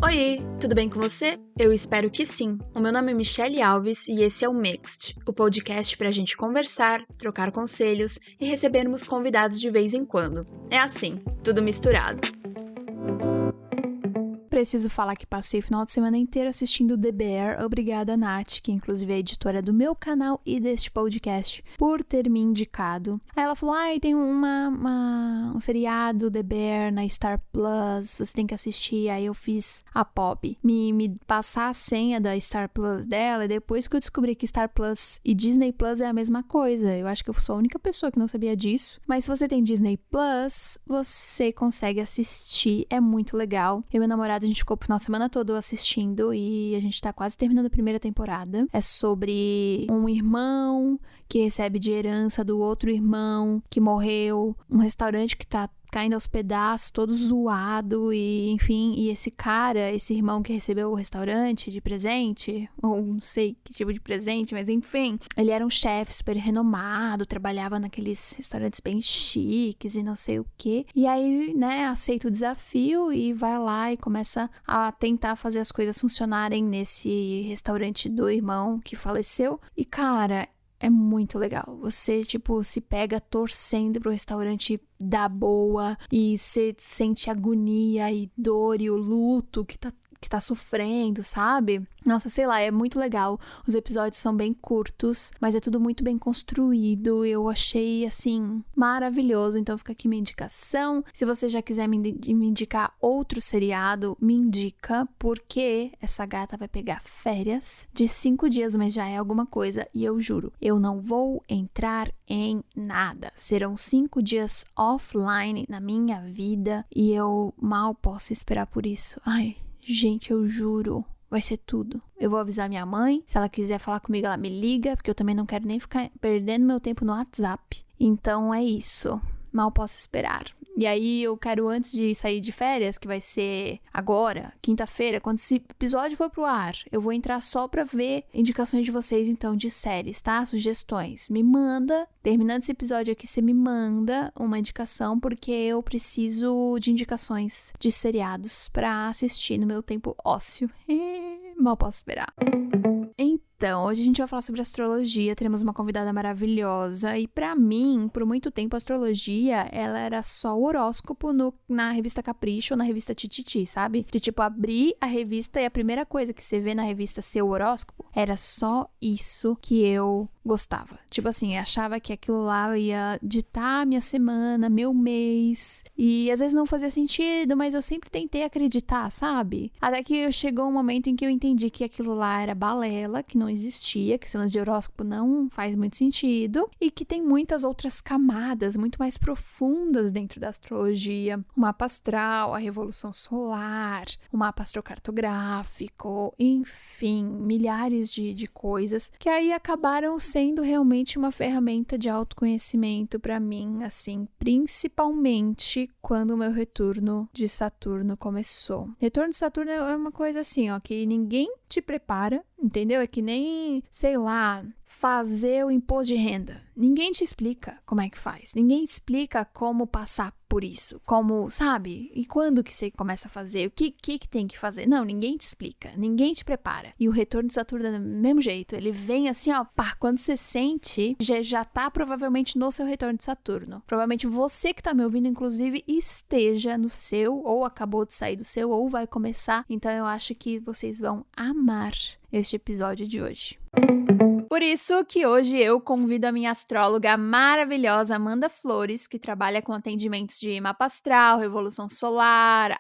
Oi, tudo bem com você? Eu espero que sim. O meu nome é Michelle Alves e esse é o Mixed, o podcast pra gente conversar, trocar conselhos e recebermos convidados de vez em quando. É assim, tudo misturado. Preciso falar que passei o final de semana inteiro assistindo The Bear. Obrigada, Nath, que inclusive é editora do meu canal e deste podcast, por ter me indicado. Aí ela falou, tem um seriado The Bear na Star Plus, você tem que assistir. Aí eu fiz a Pop me passar a senha da Star Plus dela, e depois que eu descobri que Star Plus e Disney Plus é a mesma coisa. Eu acho que eu sou a única pessoa que não sabia disso. Mas se você tem Disney Plus, você consegue assistir, é muito legal. Eu e meu namorado, a gente ficou o final de semana todo assistindo e a gente tá quase terminando a primeira temporada. É sobre um irmão que recebe de herança do outro irmão que morreu, um restaurante que tá caindo aos pedaços, todo zoado, e enfim, e esse irmão que recebeu o restaurante de presente, ou não sei que tipo de presente, mas enfim, ele era um chefe super renomado, trabalhava naqueles restaurantes bem chiques e não sei o quê, e aí, né, aceita o desafio e vai lá e começa a tentar fazer as coisas funcionarem nesse restaurante do irmão que faleceu, e cara, é muito legal. Você, se pega torcendo pro restaurante dar boa e você sente agonia e dor e o luto que tá sofrendo, sabe? Nossa, sei lá, é muito legal. Os episódios são bem curtos, mas é tudo muito bem construído. Eu achei, assim, maravilhoso. Então fica aqui minha indicação. Se você já quiser me indicar outro seriado, me indica, porque essa gata vai pegar férias de 5 dias, mas já é alguma coisa. E eu juro, eu não vou entrar em nada. Serão 5 dias offline na minha vida e eu mal posso esperar por isso. Ai, gente, eu juro, vai ser tudo. Eu vou avisar minha mãe, se ela quiser falar comigo, ela me liga, porque eu também não quero nem ficar perdendo meu tempo no WhatsApp. Então é isso, mal posso esperar. E aí eu quero, antes de sair de férias, que vai ser agora, quinta-feira, quando esse episódio for pro ar, eu vou entrar só pra ver indicações de vocês, então, de séries, tá? Sugestões. Me manda, terminando esse episódio aqui, você me manda uma indicação, porque eu preciso de indicações de seriados pra assistir no meu tempo ósseo. Mal posso esperar. Então, hoje a gente vai falar sobre astrologia, teremos uma convidada maravilhosa e pra mim, por muito tempo, a astrologia, ela era só o horóscopo na revista Capricho ou na revista Tititi, sabe? De abrir a revista e a primeira coisa que você vê na revista ser o horóscopo, era só isso que eu gostava. Achava que aquilo lá ia ditar minha semana, meu mês, e às vezes não fazia sentido, mas eu sempre tentei acreditar, sabe? Até que chegou um momento em que eu entendi que aquilo lá era balela, que não existia, que esse lance de horóscopo não faz muito sentido, e que tem muitas outras camadas muito mais profundas dentro da astrologia. O mapa astral, a revolução solar, o mapa astrocartográfico, enfim, milhares de coisas que aí acabaram sendo realmente uma ferramenta de autoconhecimento para mim, assim, principalmente quando o meu retorno de Saturno começou. Retorno de Saturno é uma coisa assim, ó, que ninguém te prepara, entendeu? É que nem, sei lá, fazer o imposto de renda. Ninguém te explica como é que faz. Ninguém te explica como passar por isso. Como, sabe? E quando que você começa a fazer? O que tem que fazer? Não, ninguém te explica. Ninguém te prepara. E o retorno de Saturno é do mesmo jeito. Ele vem assim, ó, pá, quando você sente, já tá provavelmente no seu retorno de Saturno. Provavelmente você que tá me ouvindo, inclusive, esteja no seu, ou acabou de sair do seu, ou vai começar. Então eu acho que vocês vão amar este episódio de hoje. Por isso que hoje eu convido a minha astróloga maravilhosa Amanda Flores, que trabalha com atendimentos de mapa astral, revolução solar,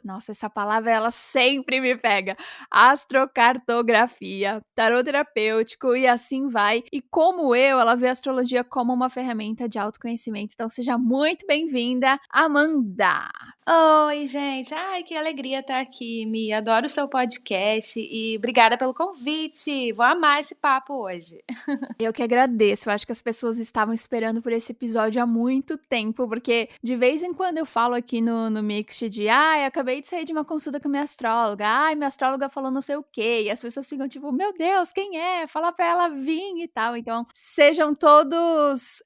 nossa, essa palavra ela sempre me pega. Astrocartografia, tarô terapêutico e assim vai. E como ela vê a astrologia como uma ferramenta de autoconhecimento. Então seja muito bem-vinda, Amanda! Oi, gente. Ai, que alegria estar aqui. Adoro o seu podcast e obrigada pelo convite. Vou amar esse papo hoje. Eu que agradeço. Eu acho que as pessoas estavam esperando por esse episódio há muito tempo, porque de vez em quando eu falo aqui no Mixed de acabei de sair de uma consulta com a minha astróloga. Minha astróloga falou não sei o quê. E as pessoas ficam tipo, meu Deus, quem é? Fala pra ela vir e tal. Então, sejam todos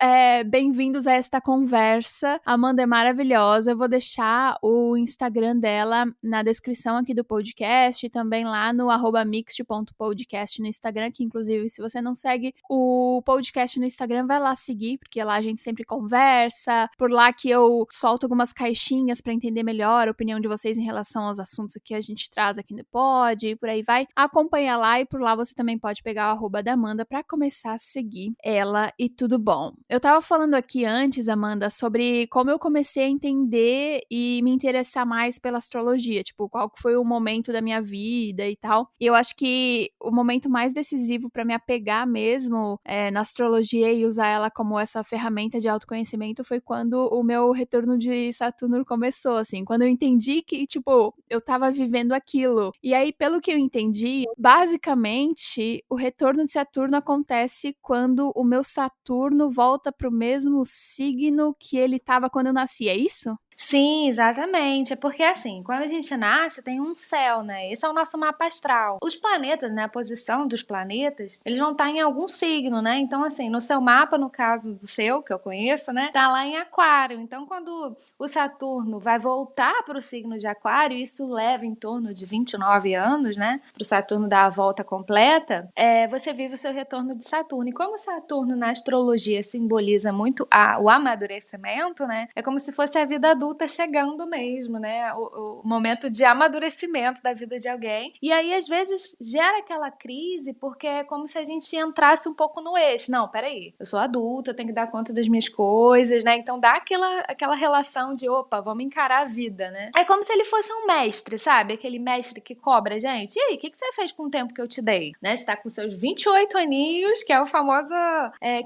bem-vindos a esta conversa. A Amanda é maravilhosa. Eu vou deixar deixar o Instagram dela na descrição aqui do podcast e também lá no @mixed.podcast no Instagram, que inclusive se você não segue o podcast no Instagram, vai lá seguir, porque lá a gente sempre conversa, por lá que eu solto algumas caixinhas pra entender melhor a opinião de vocês em relação aos assuntos que a gente traz aqui no pod, e por aí vai. Acompanha lá e por lá você também pode pegar o @ da Amanda pra começar a seguir ela e tudo bom. Eu tava falando aqui antes, Amanda, sobre como eu comecei a entender e me interessar mais pela astrologia, tipo, qual que foi o momento da minha vida e tal. E eu acho que o momento mais decisivo pra me apegar mesmo na astrologia e usar ela como essa ferramenta de autoconhecimento foi quando o meu retorno de Saturno começou, assim, quando eu entendi que, tipo, eu tava vivendo aquilo. E aí, pelo que eu entendi, basicamente, o retorno de Saturno acontece quando o meu Saturno volta pro mesmo signo que ele tava quando eu nasci, é isso? Sim, exatamente. É porque assim, quando a gente nasce, tem um céu, né? Esse é o nosso mapa astral. Os planetas, né? A posição dos planetas, eles vão estar em algum signo, né? Então, assim, no seu mapa, no caso do seu, que eu conheço, né? Tá lá em Aquário. Então, quando o Saturno vai voltar para o signo de Aquário, isso leva em torno de 29 anos, né? Para o Saturno dar a volta completa, você vive o seu retorno de Saturno. E como Saturno na astrologia simboliza muito o amadurecimento, né? É como se fosse a vida adulta chegando mesmo, né? O momento de amadurecimento da vida de alguém. E aí, às vezes, gera aquela crise porque é como se a gente entrasse um pouco no eixo. Não, peraí, eu sou adulta, eu tenho que dar conta das minhas coisas, né? Então dá aquela relação de, opa, vamos encarar a vida, né? É como se ele fosse um mestre, sabe? Aquele mestre que cobra a gente. E aí, o que você fez com o tempo que eu te dei? Né? Você tá com seus 28 aninhos, que é o famoso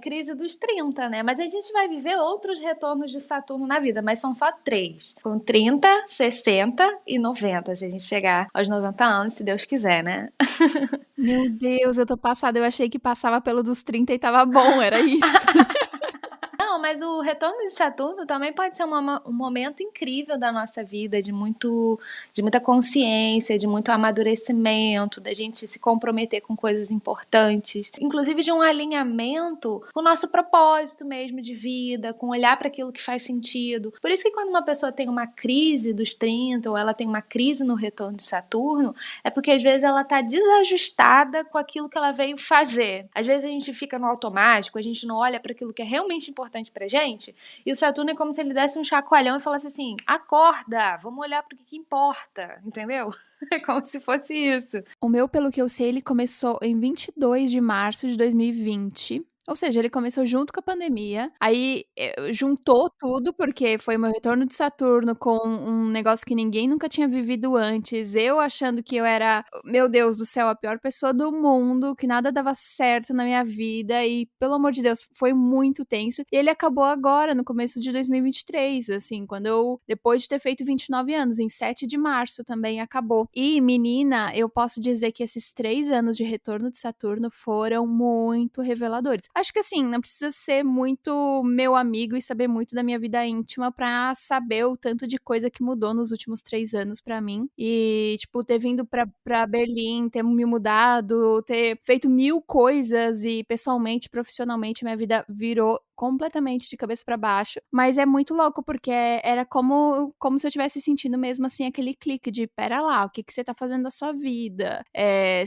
crise dos 30, né? Mas a gente vai viver outros retornos de Saturno na vida, mas são só 3. Com 30, 60 e 90, se a gente chegar aos 90 anos, se Deus quiser, né? Meu Deus, eu tô passada. Eu achei que passava pelo dos 30 e tava bom, era isso. Não, mas o retorno de Saturno também pode ser um momento incrível da nossa vida, de muita consciência, de muito amadurecimento, da gente se comprometer com coisas importantes, inclusive de um alinhamento com o nosso propósito mesmo de vida, com olhar para aquilo que faz sentido. Por isso que quando uma pessoa tem uma crise dos 30 ou ela tem uma crise no retorno de Saturno, é porque às vezes ela está desajustada com aquilo que ela veio fazer. Às vezes a gente fica no automático, a gente não olha para aquilo que é realmente importante pra gente, e o Saturno é como se ele desse um chacoalhão e falasse assim, acorda, vamos olhar pro que importa, entendeu? É como se fosse isso. O meu, pelo que eu sei, ele começou em 22 de março de 2020. Ou seja, ele começou junto com a pandemia, aí juntou tudo, porque foi meu retorno de Saturno com um negócio que ninguém nunca tinha vivido antes, eu achando que eu era, meu Deus do céu, a pior pessoa do mundo, que nada dava certo na minha vida, e pelo amor de Deus, foi muito tenso. E ele acabou agora, no começo de 2023, assim, quando eu, depois de ter feito 29 anos, em 7 de março também acabou. E, menina, eu posso dizer que esses 3 anos de retorno de Saturno foram muito reveladores. Acho que assim, não precisa ser muito meu amigo e saber muito da minha vida íntima pra saber o tanto de coisa que mudou nos últimos 3 anos pra mim. E, tipo, ter vindo pra Berlim, ter me mudado, ter feito 1000 coisas e pessoalmente, profissionalmente, minha vida virou completamente de cabeça pra baixo, mas é muito louco, porque era como se eu tivesse sentindo mesmo, assim, aquele clique de, pera lá, o que você tá fazendo da sua vida?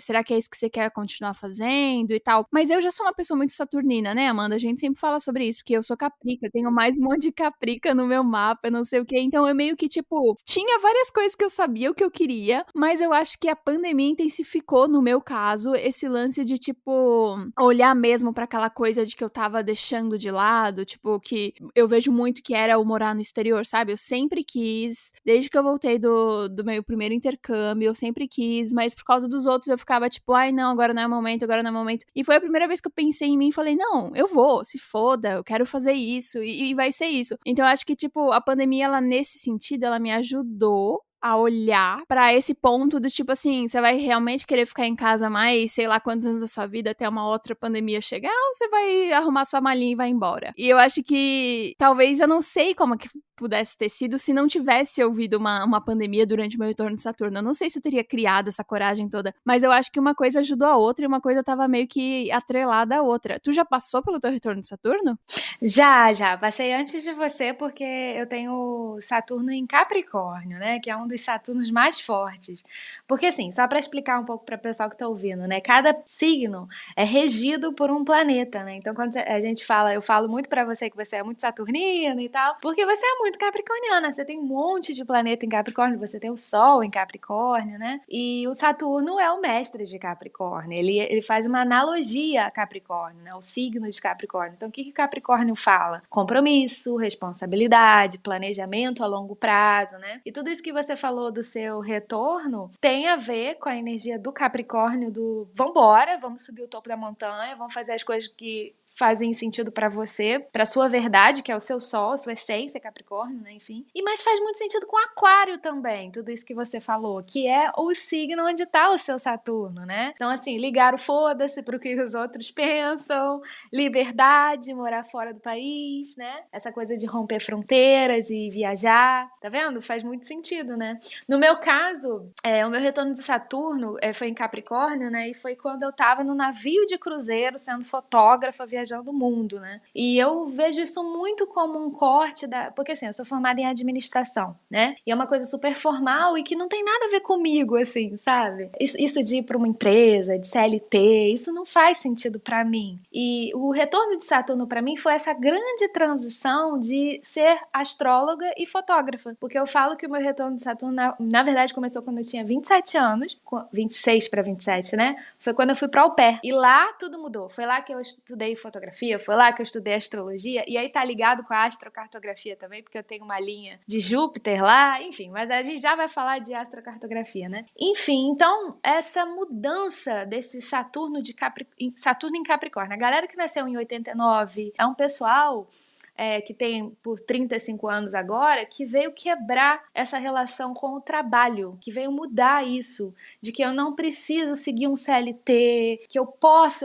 Será que é isso que você quer continuar fazendo e tal? Mas eu já sou uma pessoa muito saturnina, né, Amanda? A gente sempre fala sobre isso, porque eu sou caprica, eu tenho mais um monte de caprica no meu mapa, não sei o quê, então eu meio que, tipo, tinha várias coisas que eu sabia o que eu queria, mas eu acho que a pandemia intensificou, no meu caso, esse lance de, tipo, olhar mesmo pra aquela coisa de que eu tava deixando de lado, tipo, que eu vejo muito que era o morar no exterior, sabe? Eu sempre quis, desde que eu voltei do meu primeiro intercâmbio, eu sempre quis, mas por causa dos outros eu ficava tipo, ai não, agora não é momento, agora não é momento. E foi a primeira vez que eu pensei em mim e falei, não, eu vou, se foda, eu quero fazer isso, e vai ser isso. Então eu acho que, tipo, a pandemia, ela nesse sentido, ela me ajudou a olhar pra esse ponto do tipo assim, você vai realmente querer ficar em casa mais, sei lá quantos anos da sua vida até uma outra pandemia chegar, ou você vai arrumar sua malinha e vai embora? E eu acho que, talvez, eu não sei como que pudesse ter sido se não tivesse ouvido uma pandemia durante o meu retorno de Saturno. Eu não sei se eu teria criado essa coragem toda, mas eu acho que uma coisa ajudou a outra e uma coisa tava meio que atrelada à outra. Tu já passou pelo teu retorno de Saturno? Já. Passei antes de você porque eu tenho Saturno em Capricórnio, né? Que é um dos Saturnos mais fortes. Porque assim, só para explicar um pouco para o pessoal que tá ouvindo, né? Cada signo é regido por um planeta, né? Então quando a gente fala, eu falo muito para você que você é muito saturnina e tal, porque você é muito capricorniana. Você tem um monte de planeta em Capricórnio, você tem o Sol em Capricórnio, né? E o Saturno é o mestre de Capricórnio. Ele faz uma analogia a Capricórnio, né? O signo de Capricórnio. Então o que Capricórnio fala? Compromisso, responsabilidade, planejamento a longo prazo, né? E tudo isso que você falou do seu retorno tem a ver com a energia do Capricórnio, do vambora, vamos subir o topo da montanha, vamos fazer as coisas que fazem sentido pra você, pra sua verdade, que é o seu sol, sua essência, Capricórnio, né, enfim. Mas faz muito sentido com Aquário também, tudo isso que você falou, que é o signo onde tá o seu Saturno, né? Então, assim, ligar o foda-se pro que os outros pensam, liberdade, morar fora do país, né? Essa coisa de romper fronteiras e viajar, tá vendo? Faz muito sentido, né? No meu caso, o meu retorno de Saturno foi em Capricórnio, né? E foi quando eu tava no navio de cruzeiro, sendo fotógrafa, viajando o mundo, né? E eu vejo isso muito como um corte porque assim, eu sou formada em administração, né? E é uma coisa super formal e que não tem nada a ver comigo, assim, sabe? Isso de ir pra uma empresa, de CLT, isso não faz sentido pra mim. E o retorno de Saturno pra mim foi essa grande transição de ser astróloga e fotógrafa, porque eu falo que o meu retorno de Saturno, na verdade, começou quando eu tinha 27 anos, 26 para 27, né? Foi quando eu fui pra au pair. E lá tudo mudou. Foi lá que eu estudei fotografia, foi lá que eu estudei astrologia, e aí tá ligado com a astrocartografia também, porque eu tenho uma linha de Júpiter lá, enfim, mas a gente já vai falar de astrocartografia, né? Enfim, então, essa mudança desse Saturno em Capricórnio, a galera que nasceu em 89 é um pessoal que tem por 35 anos agora, que veio quebrar essa relação com o trabalho, que veio mudar isso, de que eu não preciso seguir um CLT, que eu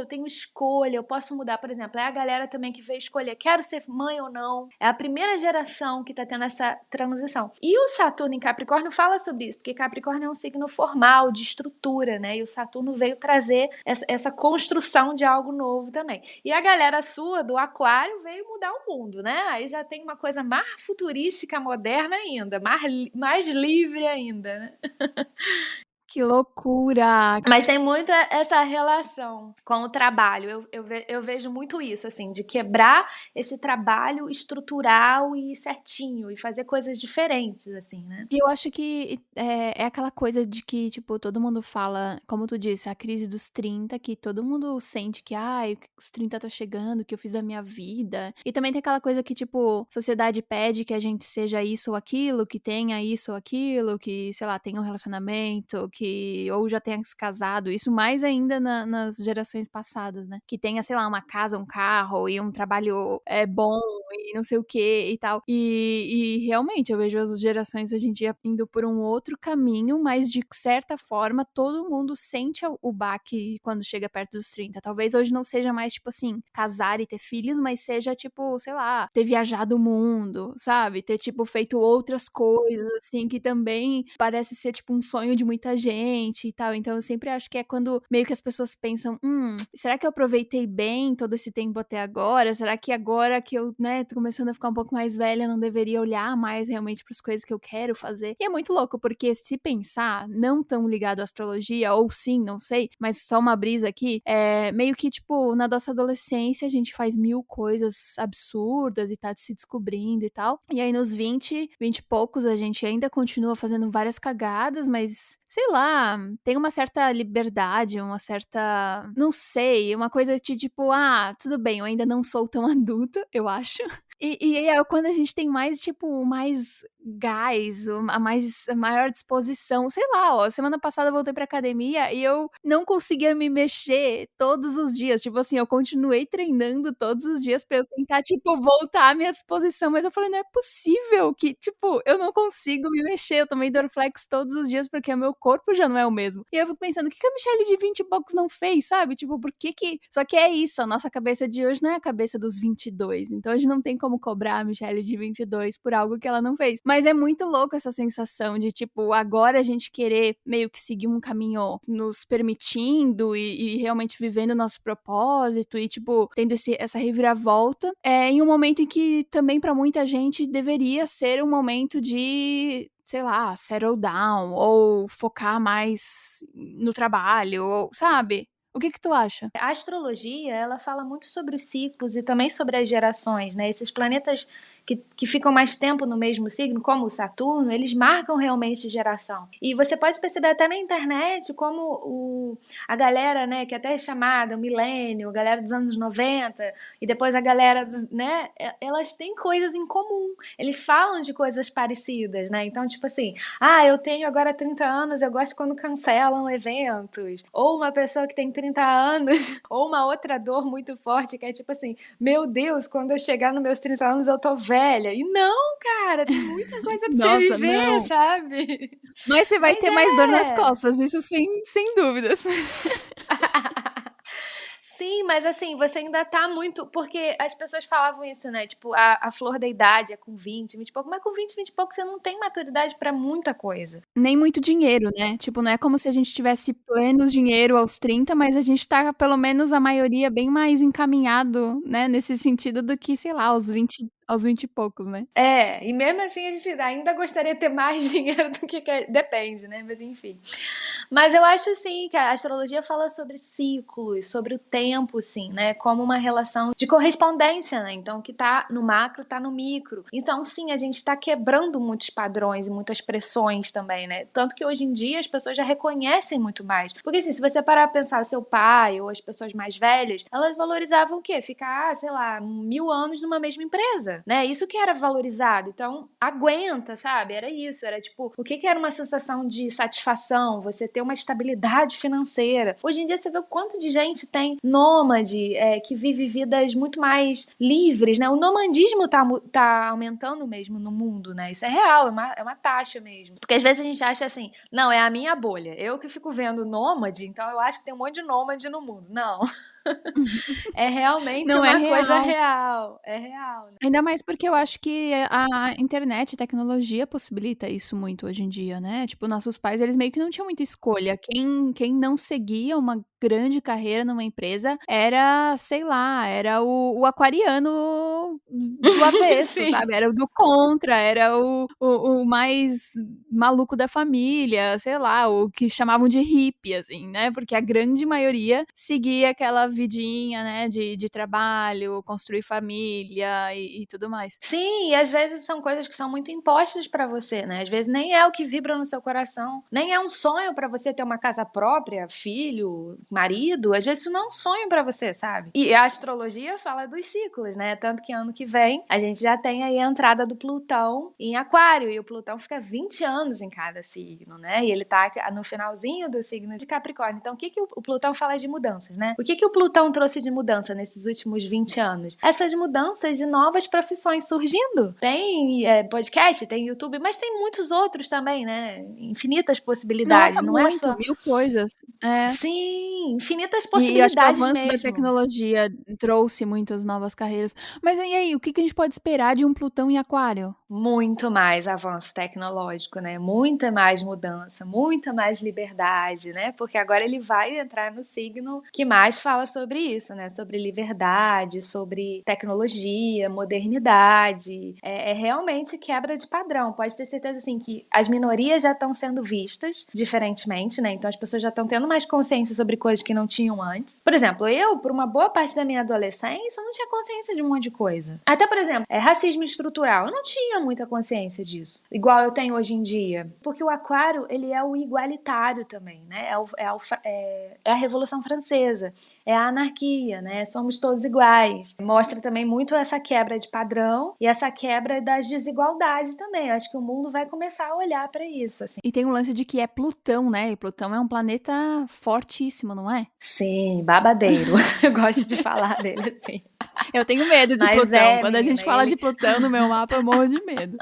tenho escolha, eu posso mudar, por exemplo, é a galera também que veio escolher, quero ser mãe ou não, é a primeira geração que tá tendo essa transição. E o Saturno em Capricórnio fala sobre isso, porque Capricórnio é um signo formal, de estrutura, né, e o Saturno veio trazer essa construção de algo novo também. E a galera sua, do Aquário, veio mudar o mundo, né? Aí já tem uma coisa mais futurística, moderna ainda, mais livre ainda, né? Que loucura! Mas tem muito essa relação com o trabalho. Eu vejo muito isso, assim, de quebrar esse trabalho estrutural e certinho e fazer coisas diferentes, assim, né? E eu acho que é aquela coisa de que, tipo, todo mundo fala, como tu disse, a crise dos 30, que todo mundo sente que, os 30 tá chegando, o que eu fiz da minha vida. E também tem aquela coisa que, tipo, sociedade pede que a gente seja isso ou aquilo, que tenha isso ou aquilo, que, sei lá, tenha um relacionamento, ou já tenha se casado. Isso mais ainda nas gerações passadas, né? Que tenha, sei lá, uma casa, um carro e um trabalho bom e não sei o que e tal. E realmente eu vejo as gerações hoje em dia indo por um outro caminho, mas de certa forma todo mundo sente o baque quando chega perto dos 30. Talvez hoje não seja mais, tipo assim, casar e ter filhos, mas seja, tipo, sei lá, ter viajado o mundo, sabe? Ter, tipo, feito outras coisas, assim, que também parece ser, tipo, um sonho de muita gente e tal. Então eu sempre acho que é quando meio que as pessoas pensam, será que eu aproveitei bem todo esse tempo até agora? Será que agora que eu, né, tô começando a ficar um pouco mais velha, não deveria olhar mais realmente pras coisas que eu quero fazer? E é muito louco, porque se pensar, não tão ligado à astrologia, ou sim, não sei, mas só uma brisa aqui, meio que, tipo, na nossa adolescência a gente faz 1000 coisas absurdas e tá se descobrindo e tal. E aí nos 20 e poucos a gente ainda continua fazendo várias cagadas, mas, sei lá, tem uma certa liberdade, uma certa, não sei, uma coisa de tipo, tudo bem, eu ainda não sou tão adulta, eu acho. E é quando a gente tem mais, tipo, mais gás, a maior disposição, sei lá, semana passada eu voltei pra academia e eu não conseguia me mexer todos os dias, tipo assim, eu continuei treinando todos os dias pra eu tentar, tipo, voltar à minha disposição, mas eu falei, não é possível que, tipo, eu não consigo me mexer, eu tomei Dorflex todos os dias porque o meu corpo já não é o mesmo. E eu fico pensando, o que a Michelle de 20 e poucos não fez, sabe? Tipo, por que Só que é isso, a nossa cabeça de hoje não é a cabeça dos 22, então a gente não tem como cobrar a Michelle de 22 por algo que ela não fez. Mas é muito louco essa sensação de, tipo, agora a gente querer meio que seguir um caminho nos permitindo e realmente vivendo o nosso propósito e, tipo, tendo essa reviravolta, em um momento em que também pra muita gente deveria ser um momento de, sei lá, settle down ou focar mais no trabalho, ou, sabe? O que tu acha? A astrologia, ela fala muito sobre os ciclos e também sobre as gerações, né? Esses planetas que ficam mais tempo no mesmo signo, como o Saturno, eles marcam realmente geração. E você pode perceber até na internet como a galera, né, que até é chamada o milênio, a galera dos anos 90, e depois a galera, né, elas têm coisas em comum. Eles falam de coisas parecidas, né? Então, tipo assim, eu tenho agora 30 anos, eu gosto quando cancelam eventos. Ou uma pessoa que tem 30 anos, ou uma outra dor muito forte, que é tipo assim, meu Deus, quando eu chegar nos meus 30 anos eu tô velha. E não, cara, tem muita coisa pra você viver, não. Sabe? Mas você vai ter mais dor nas costas, isso sem dúvidas. Sim, mas assim, você ainda tá muito... Porque as pessoas falavam isso, né? Tipo, a flor da idade é com 20 e pouco. Mas com 20 e pouco você não tem maturidade pra muita coisa. Nem muito dinheiro, né? Tipo, não é como se a gente tivesse plenos dinheiro aos 30, mas a gente tá, pelo menos, a maioria bem mais encaminhado, né? Nesse sentido do que, sei lá, aos 20 e poucos, né? E mesmo assim a gente ainda gostaria de ter mais dinheiro do que... Depende, né? Mas enfim. Mas eu acho, sim, que a astrologia fala sobre ciclos, sobre o tempo, sim, né? Como uma relação de correspondência, né? Então, o que tá no macro tá no micro. Então, sim, a gente tá quebrando muitos padrões e muitas pressões também, né? Tanto que hoje em dia as pessoas já reconhecem muito mais. Porque, assim, se você parar pra pensar, seu pai ou as pessoas mais velhas, elas valorizavam o quê? Ficar, sei lá, 1000 anos numa mesma empresa, né? Isso que era valorizado. Então, aguenta, sabe? Era isso. Era, tipo, o que era uma sensação de satisfação? Você ter uma estabilidade financeira. Hoje em dia você vê o quanto de gente tem nômade, que vive vidas muito mais livres, né? O nomandismo tá aumentando mesmo no mundo, né? Isso é real, é uma taxa mesmo. Porque às vezes a gente acha assim, não, é a minha bolha. Eu que fico vendo nômade, então eu acho que tem um monte de nômade no mundo. Não. É realmente não uma coisa real. É real. Né? Ainda mais porque eu acho que a internet, a tecnologia possibilita isso muito hoje em dia, né? Tipo, nossos pais, eles meio que não tinham muita escolha. Quem não seguia uma grande carreira numa empresa era, sei lá, era o aquariano do avesso, sabe? Era o do contra, era o mais maluco da família, sei lá, o que chamavam de hippie, assim, né? Porque a grande maioria seguia aquela vidinha, né, de trabalho, construir família e tudo mais. Sim, e às vezes são coisas que são muito impostas pra você, né? Às vezes nem é o que vibra no seu coração, nem é um sonho pra você ter uma casa própria, filho, marido, às vezes isso não é um sonho pra você, sabe? E a astrologia fala dos ciclos, né? Tanto que ano que vem a gente já tem aí a entrada do Plutão em Aquário, e o Plutão fica 20 anos em cada signo, né? E ele tá no finalzinho do signo de Capricórnio. Então o que o Plutão fala de mudanças, né? O que o Plutão trouxe de mudança nesses últimos 20 anos? Essas mudanças de novas profissões surgindo. Tem podcast, tem YouTube, mas tem muitos outros também, né? Infinitas possibilidades. Nossa, não muito, é só... mil coisas. Sim, infinitas possibilidades. E acho que o avanço mesmo. da tecnologia trouxe muitas novas carreiras. Mas e aí, o que a gente pode esperar de um Plutão em Aquário? Muito mais avanço tecnológico, né? Muita mais mudança, muita mais liberdade, né? Porque agora ele vai entrar no signo que mais fala sobre isso, né? Sobre liberdade, sobre tecnologia, modernidade. É realmente quebra de padrão. Pode ter certeza, assim, que as minorias já estão sendo vistas diferentemente, né? Então as pessoas já estão tendo mais consciência sobre coisas que não tinham antes. Por exemplo, eu, por uma boa parte da minha adolescência, não tinha consciência de um monte de coisa. Até, por exemplo, racismo estrutural. Eu não tinha muita consciência disso, igual eu tenho hoje em dia, porque o Aquário, ele é o igualitário também, né? É a Revolução Francesa, é a anarquia, né? Somos todos iguais. Mostra também muito essa quebra de padrão e essa quebra das desigualdades também. Eu acho que o mundo vai começar a olhar para isso, assim. E tem um lance de que é Plutão, né? E Plutão é um planeta fortíssimo, não é? Sim, babadeiro. Eu gosto de falar dele assim. Eu tenho medo de Mas Plutão. Quando a gente menina, fala ele de Plutão no meu mapa, eu morro de medo.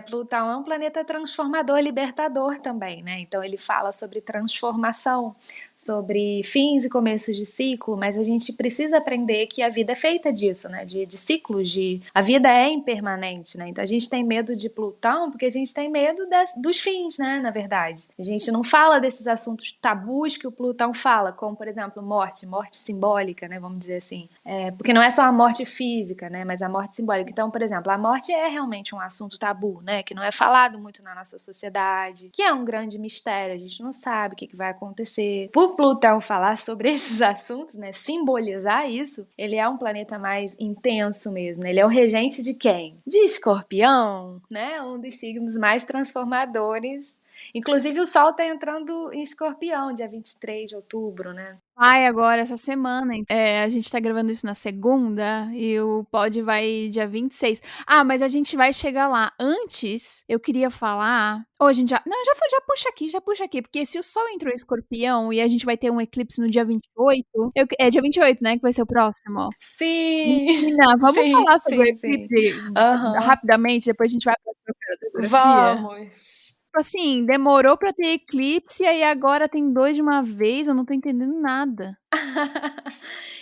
Plutão é um planeta transformador, libertador também, né? Então ele fala sobre transformação, sobre fins e começos de ciclo, mas a gente precisa aprender que a vida é feita disso, né? De ciclos, a vida é impermanente, né? Então a gente tem medo de Plutão porque a gente tem medo dos fins, né? Na verdade, a gente não fala desses assuntos tabus que o Plutão fala, como por exemplo morte simbólica, né? Vamos dizer assim, porque não é só a morte física, né? Mas a morte simbólica. Então, por exemplo, a morte é realmente um assunto tabu, né? Que não é falado muito na nossa sociedade, que é um grande mistério, a gente não sabe o que vai acontecer. Por Plutão falar sobre esses assuntos, né? Simbolizar isso, ele é um planeta mais intenso mesmo, né? Ele é o regente de quem? De Escorpião, né? Um dos signos mais transformadores. Inclusive o Sol tá entrando em Escorpião, dia 23 de outubro, né? Ai, agora, essa semana. A gente tá gravando isso na segunda e o pod vai dia 26. Ah, mas a gente vai chegar lá. Antes, eu queria falar. Ou a gente já. Não, já puxa aqui. Porque se o Sol entrou em Escorpião e a gente vai ter um eclipse no dia 28. É dia 28, né? Que vai ser o próximo. Sim! Menina, vamos Sim, falar sobre o sim, sim. eclipse Aham. rapidamente, depois a gente vai pra geografia. Vamos! Tipo assim, demorou pra ter eclipse, aí agora tem 2 de uma vez, eu não tô entendendo nada.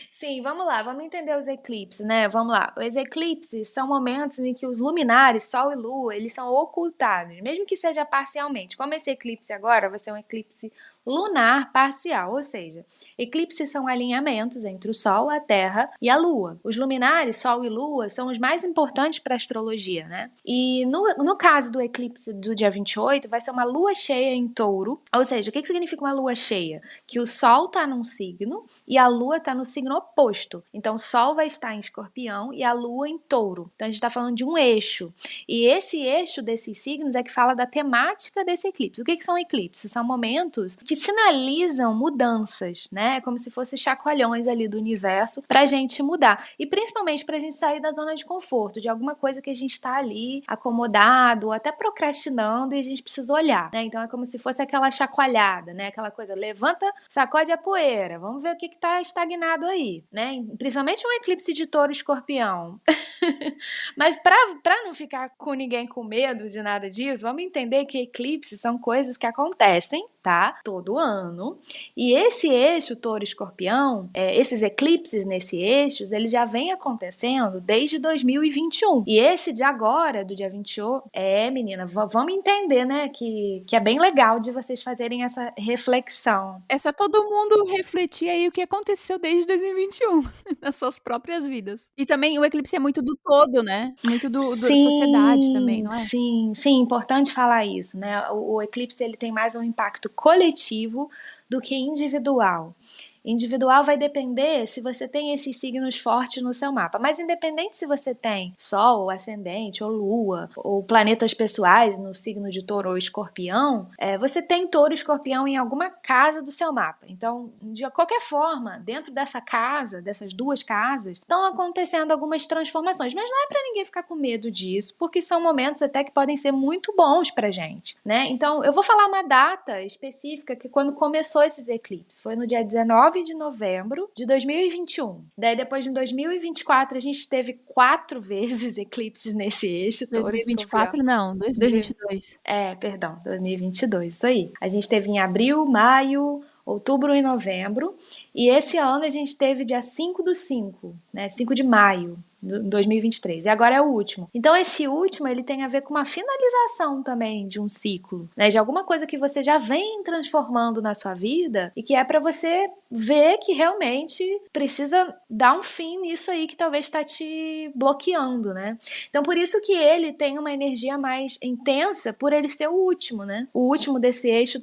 Sim, vamos lá, vamos entender os eclipses, né? Vamos lá. Os eclipses são momentos em que os luminares, Sol e Lua, eles são ocultados, mesmo que seja parcialmente. Como esse eclipse agora vai ser um eclipse lunar parcial, ou seja, eclipses são alinhamentos entre o Sol, a Terra e a Lua. Os luminares, Sol e Lua, são os mais importantes para a astrologia, né? E no caso do eclipse do dia 28, vai ser uma lua cheia em Touro, ou seja, o que significa uma lua cheia? Que o Sol está num signo e a Lua está no signo oposto. Então, o Sol vai estar em Escorpião e a Lua em Touro. Então, a gente está falando de um eixo. E esse eixo desses signos é que fala da temática desse eclipse. O que são eclipses? São momentos que sinalizam mudanças, né? Como se fossem chacoalhões ali do universo para a gente mudar. E principalmente para a gente sair da zona de conforto, de alguma coisa que a gente está ali acomodado, ou até procrastinando e a gente precisa olhar, né? Então, é como se fosse aquela chacoalhada, né? Aquela coisa, levanta, sacode a poeira, vamos ver o que está estagnado aí, né? Principalmente um eclipse de Touro e Escorpião. Mas para não ficar com ninguém com medo de nada disso, vamos entender que eclipses são coisas que acontecem, tá? Todo ano. E esse eixo Touro-Escorpião, esses eclipses nesse eixo, eles já vêm acontecendo desde 2021. E esse de agora, do dia 28, menina, vamos entender, né? Que é bem legal de vocês fazerem essa reflexão. É só todo mundo refletir aí o que aconteceu desde 2021, nas suas próprias vidas. E também o eclipse é muito do todo, né? Muito da sociedade também, não é? Sim, importante falar isso, né? O eclipse ele tem mais um impacto coletivo do que individual. Individual vai depender se você tem esses signos fortes no seu mapa. Mas independente se você tem Sol, Ascendente, ou Lua, ou planetas pessoais no signo de Touro ou Escorpião, você tem Touro e Escorpião em alguma casa do seu mapa. Então, de qualquer forma, dentro dessa casa, dessas duas casas, estão acontecendo algumas transformações. Mas não é para ninguém ficar com medo disso, porque são momentos até que podem ser muito bons pra gente, né? Então, eu vou falar uma data específica que quando começou esses eclipses. Foi no dia 19 de novembro de 2021. Daí depois de 2024 a gente teve 4 vezes eclipses nesse eixo. 2024 não, 2022. Perdão, 2022, isso aí. A gente teve em abril, maio, outubro e novembro. E esse ano a gente teve dia 5/5, né? 5 de maio. 2023. E agora é o último. Então, esse último, ele tem a ver com uma finalização também de um ciclo, né? De alguma coisa que você já vem transformando na sua vida e que é para você ver que realmente precisa dar um fim nisso aí que talvez está te bloqueando, né? Então, por isso que ele tem uma energia mais intensa por ele ser o último, né? O último desse eixo,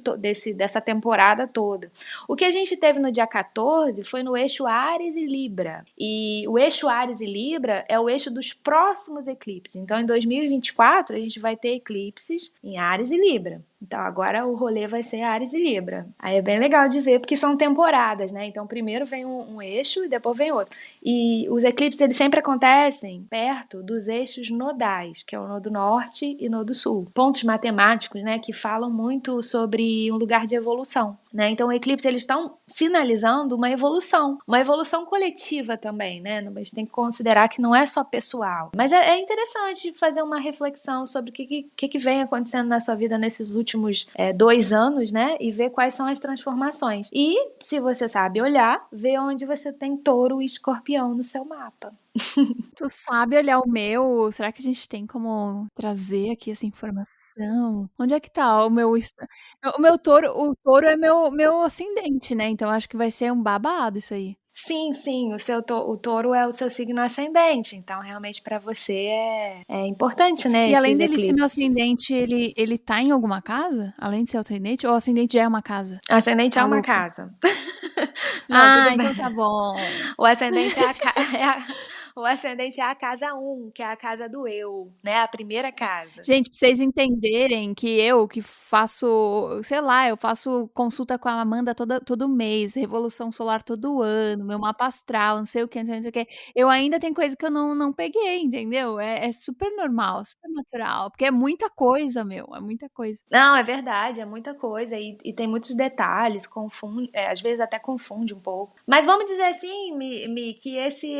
dessa temporada toda. O que a gente teve no dia 14 foi no eixo Áries e Libra. E o eixo Áries e Libra é o eixo dos próximos eclipses. Então, em 2024, a gente vai ter eclipses em Áries e Libra. Então agora o rolê vai ser Áries e Libra. Aí é bem legal de ver, porque são temporadas, né? Então primeiro vem um eixo e depois vem outro. E os eclipses, eles sempre acontecem perto dos eixos nodais, que é o nodo norte e nodo sul. Pontos matemáticos, né, que falam muito sobre um lugar de evolução, né? Então o eclipse, eles estão sinalizando uma evolução coletiva também, né? A gente tem que considerar que não é só pessoal. Mas é interessante fazer uma reflexão sobre o que vem acontecendo na sua vida nesses últimos 2 anos, né? E ver quais são as transformações. E, se você sabe olhar, ver onde você tem touro e escorpião no seu mapa. Tu sabe olhar o meu? Será que a gente tem como trazer aqui essa informação? Onde é que tá o meu o meu touro? O touro é meu ascendente, né? Então acho que vai ser um babado isso aí. Sim, o touro é o seu signo ascendente, então realmente para você é importante, né, E além esses dele ser meu eclipses. ascendente, ele tá em alguma casa? Além de ser o ascendente? Ou o ascendente já é uma casa? Ascendente é Tá uma louca? casa. Não, tudo bem. Então tá bom. O ascendente o ascendente é a casa 1, que é a casa do eu, né? A primeira casa. Gente, pra vocês entenderem que eu que faço, sei lá, eu faço consulta com a Amanda todo mês, revolução solar todo ano, meu mapa astral, não sei o que, não sei o que. Eu ainda tenho coisa que eu não peguei, entendeu? É super normal, super natural, porque é muita coisa, meu, é muita coisa. Não, é verdade, é muita coisa e tem muitos detalhes, confunde, às vezes até confunde um pouco. Mas vamos dizer assim, Mi, que esse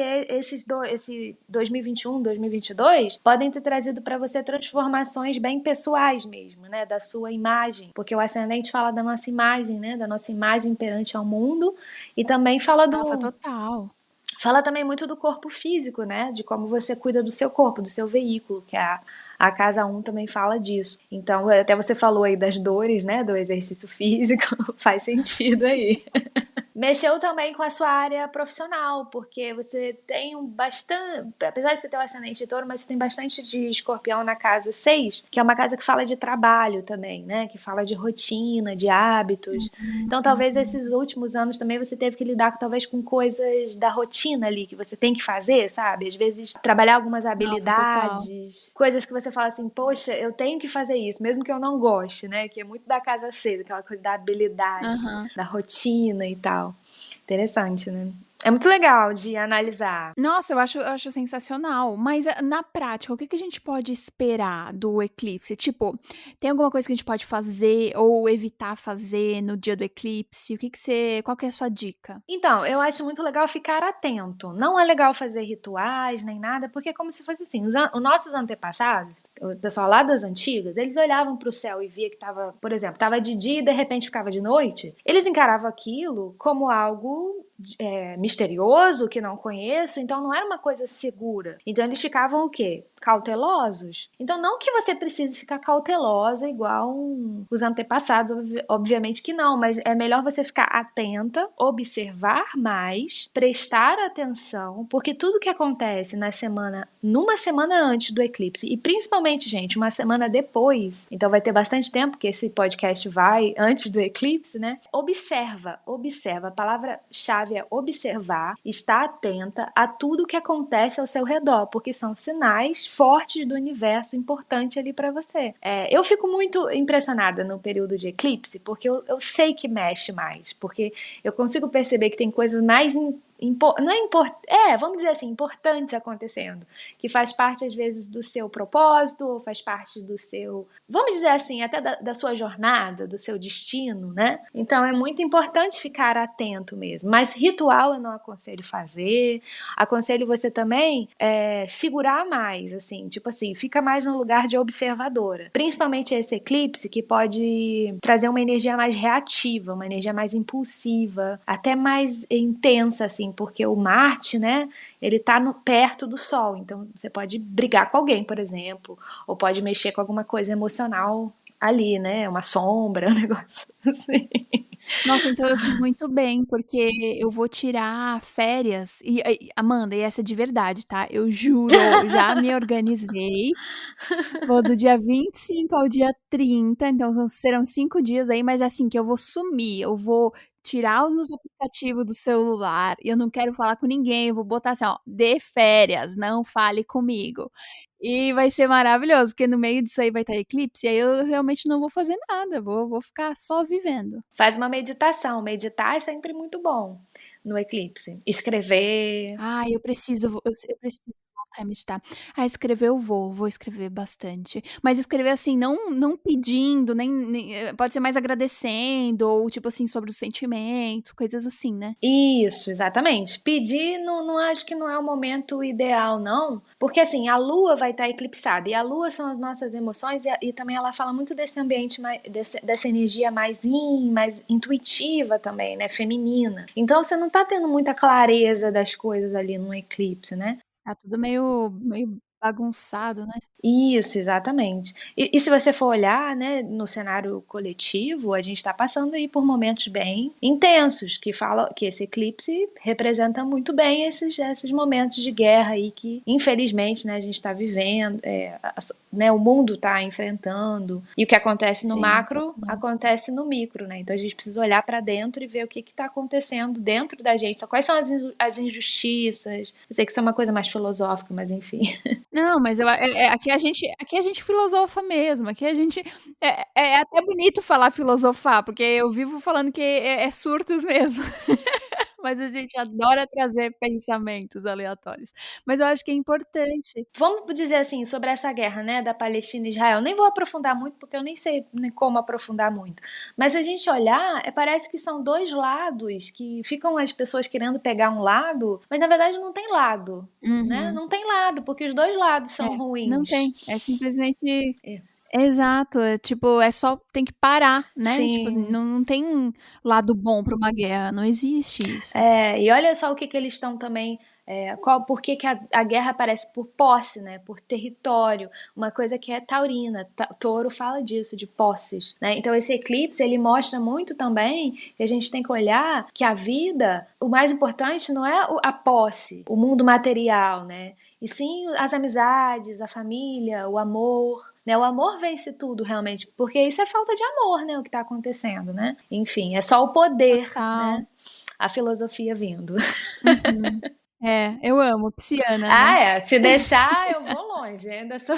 2021, 2022 podem ter trazido para você transformações bem pessoais mesmo, né, da sua imagem, porque o ascendente fala da nossa imagem, né, da nossa imagem perante ao mundo e também fala Nossa, total. Fala também muito do corpo físico, né? De como você cuida do seu corpo, do seu veículo, que a casa 1 também fala disso. Então, até você falou aí das dores, né? Do exercício físico, faz sentido aí. Mexeu também com a sua área profissional, porque você tem bastante, apesar de você ter o ascendente de touro, mas você tem bastante de escorpião na casa 6, que é uma casa que fala de trabalho também, né? Que fala de rotina, de hábitos. Então, talvez esses últimos anos também você teve que lidar talvez com coisas da rotina ali, que você tem que fazer, sabe? Às vezes, trabalhar algumas habilidades, coisas que você fala assim, poxa, eu tenho que fazer isso, mesmo que eu não goste, né? Que é muito da casa 6, aquela coisa da habilidade, da rotina e tal. Interessante, né? É muito legal de analisar. Nossa, eu acho sensacional. Mas na prática, o que a gente pode esperar do eclipse? Tipo, tem alguma coisa que a gente pode fazer ou evitar fazer no dia do eclipse? Qual que é a sua dica? Então, eu acho muito legal ficar atento. Não é legal fazer rituais nem nada, porque é como se fosse assim, os nossos antepassados, o pessoal lá das antigas, eles olhavam para o céu e via que estava, por exemplo, estava de dia e de repente ficava de noite. Eles encaravam aquilo como algo misterioso, que não conheço, então não era uma coisa segura. Então eles ficavam o quê? Cautelosos. Então não que você precise ficar cautelosa igual os antepassados, obviamente que não, mas é melhor você ficar atenta, observar mais, prestar atenção, porque tudo que acontece numa semana antes do eclipse, e principalmente, gente, uma semana depois, então vai ter bastante tempo que esse podcast vai antes do eclipse, né? Observa, a palavra-chave é observar, estar atenta a tudo que acontece ao seu redor, porque são sinais fortes do universo importante ali para você. Eu fico muito impressionada no período de eclipse, porque eu sei que mexe mais, porque eu consigo perceber que tem coisas mais vamos dizer assim, importantes acontecendo, que faz parte às vezes do seu propósito, ou faz parte do seu, vamos dizer assim, até da sua jornada, do seu destino, né? Então é muito importante ficar atento mesmo, mas ritual eu não aconselho fazer, aconselho você também segurar mais, assim, tipo assim, fica mais no lugar de observadora, principalmente esse eclipse que pode trazer uma energia mais reativa, uma energia mais impulsiva, até mais intensa, assim, porque o Marte, né, ele tá perto do Sol, então você pode brigar com alguém, por exemplo, ou pode mexer com alguma coisa emocional ali, né, uma sombra, um negócio assim. Nossa, então eu fiz muito bem, porque eu vou tirar férias e Amanda, e essa é de verdade, tá, eu juro, já me organizei, vou do dia 25 ao dia 30, então serão 5 dias aí, mas assim, que eu vou sumir, eu vou tirar os meus aplicativos do celular e eu não quero falar com ninguém, eu vou botar assim, ó, de férias, não fale comigo. E vai ser maravilhoso, porque no meio disso aí vai estar eclipse, e aí eu realmente não vou fazer nada, vou ficar só vivendo. Faz uma meditação. Meditar é sempre muito bom no eclipse. Escrever. Ai, eu preciso voltar a meditar. Ah, escrever eu vou escrever bastante. Mas escrever, assim, não pedindo, nem pode ser mais agradecendo ou, tipo assim, sobre os sentimentos, coisas assim, né. Isso, exatamente. Pedir não acho que não é o momento ideal, não, porque assim, a lua vai estar eclipsada, e a lua são as nossas emoções, e também ela fala muito desse ambiente, dessa energia mais mais intuitiva também, né, feminina. Então você não tá tendo muita clareza das coisas ali no eclipse, né? Tá tudo meio bagunçado, né. Isso, exatamente. E se você for olhar, né, no cenário coletivo, a gente está passando aí por momentos bem intensos, que fala que esse eclipse representa muito bem esses momentos de guerra aí que, infelizmente, né, a gente está vivendo, né, o mundo está enfrentando. E o que acontece no Sim, macro totalmente. acontece no micro, né? Então a gente precisa olhar para dentro e ver o que está acontecendo dentro da gente. Então, quais são as injustiças? Eu sei que isso é uma coisa mais filosófica, mas enfim. Não, mas aqui a gente filosofa mesmo, aqui a gente é até bonito falar filosofar, porque eu vivo falando que é surtos mesmo. Mas a gente adora trazer pensamentos aleatórios. Mas eu acho que é importante. Vamos dizer assim, sobre essa guerra, né, da Palestina e Israel. Nem vou aprofundar muito, porque eu nem sei nem como aprofundar muito. Mas se a gente olhar, parece que são dois lados, que ficam as pessoas querendo pegar um lado, mas na verdade não tem lado, né? Uhum. Não tem lado, porque os dois lados É, são não ruins. tem, é simplesmente É. exato, é tipo, é só tem que parar, né, tipo assim, Sim. não tem lado bom pra uma guerra, não existe isso. E olha só o que eles estão também. Por que a guerra aparece por posse, né? Por território, uma coisa que é taurina. Touro fala disso, de posses, né? Então esse eclipse ele mostra muito também que a gente tem que olhar que a vida, o mais importante não é a posse, o mundo material, né? E sim as amizades, a família, o amor. Né, o amor vence tudo realmente, porque isso é falta de amor, né? O que está acontecendo, né? Enfim, é só o poder, Total. né? A filosofia vindo. Uhum. É, eu amo, pisciana, né. Se deixar, eu vou longe. Ainda sou.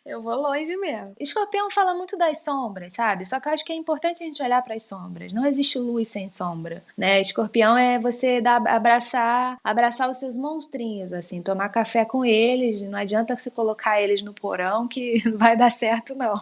Eu vou longe mesmo. Escorpião fala muito das sombras, sabe? Só que eu acho que é importante a gente olhar para as sombras. Não existe luz sem sombra, né? Escorpião é você abraçar os seus monstrinhos, assim, tomar café com eles. Não adianta você colocar eles no porão que não vai dar certo, não.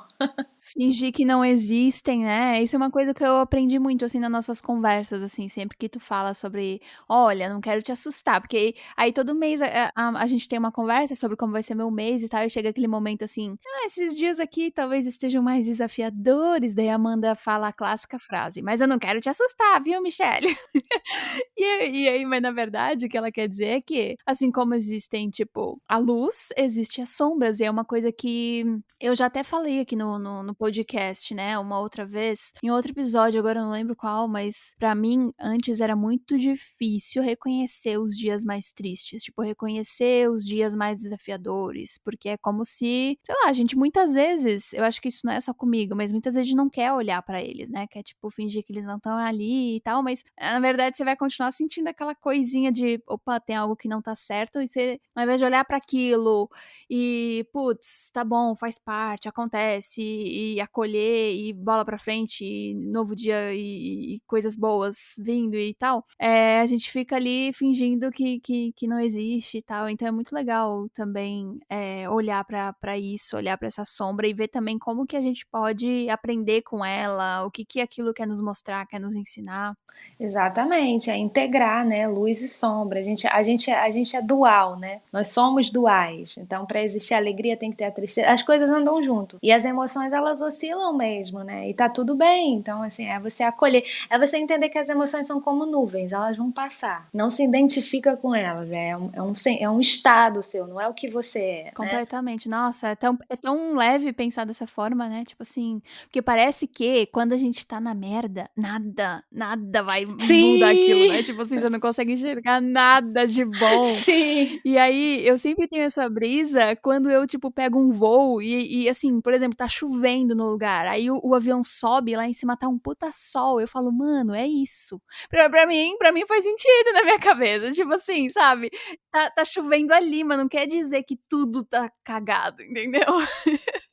Fingir que não existem, né, isso é uma coisa que eu aprendi muito, assim, nas nossas conversas, assim, sempre que tu fala sobre: "Olha, não quero te assustar", porque aí todo mês a gente tem uma conversa sobre como vai ser meu mês e tal, e chega aquele momento assim: "Ah, esses dias aqui talvez estejam mais desafiadores", daí a Amanda fala a clássica frase: "Mas eu não quero te assustar, viu, Michele?" E aí, mas na verdade o que ela quer dizer é que, assim como existem, tipo, a luz, existe as sombras, e é uma coisa que eu já até falei aqui no podcast, né, uma outra vez, em outro episódio, agora eu não lembro qual, mas pra mim antes era muito difícil reconhecer os dias mais tristes, tipo, reconhecer os dias mais desafiadores, porque é como se, sei lá, a gente muitas vezes, eu acho que isso não é só comigo, mas muitas vezes a gente não quer olhar pra eles, né, quer, tipo, fingir que eles não estão ali e tal, mas na verdade você vai continuar sentindo aquela coisinha de, opa, tem algo que não tá certo, e você, ao invés de olhar pra aquilo e, putz, tá bom, faz parte, acontece, e acolher, e bola pra frente, e novo dia, e coisas boas vindo e tal, a gente fica ali fingindo que não existe e tal, então é muito legal também olhar pra isso, olhar pra essa sombra e ver também como que a gente pode aprender com ela, o que aquilo quer nos mostrar, quer nos ensinar. Exatamente, é integrar, né, luz e sombra. A gente é dual, né? Nós somos duais. Então, para existir a alegria, tem que ter a tristeza. As coisas andam junto. E as emoções, elas oscilam mesmo, né? E tá tudo bem. Então, assim, é você acolher. É você entender que as emoções são como nuvens, elas vão passar. Não se identifica com elas. É um estado seu, não é o que você é, né? Completamente. Nossa, é tão leve pensar dessa forma, né, tipo assim, porque parece que quando a gente tá na merda, nada vai mudar aquilo, Sim! né, tipo assim, você não consegue enxergar nada de bom. Sim! E aí, eu sempre tenho essa brisa quando eu, tipo, pego um voo e assim, por exemplo, tá chovendo chovendo no lugar, aí o avião sobe, lá em cima tá um puta sol, eu falo: "Mano, é isso". Pra mim faz sentido na minha cabeça, tipo assim, sabe, tá chovendo ali, mas não quer dizer que tudo tá cagado, entendeu?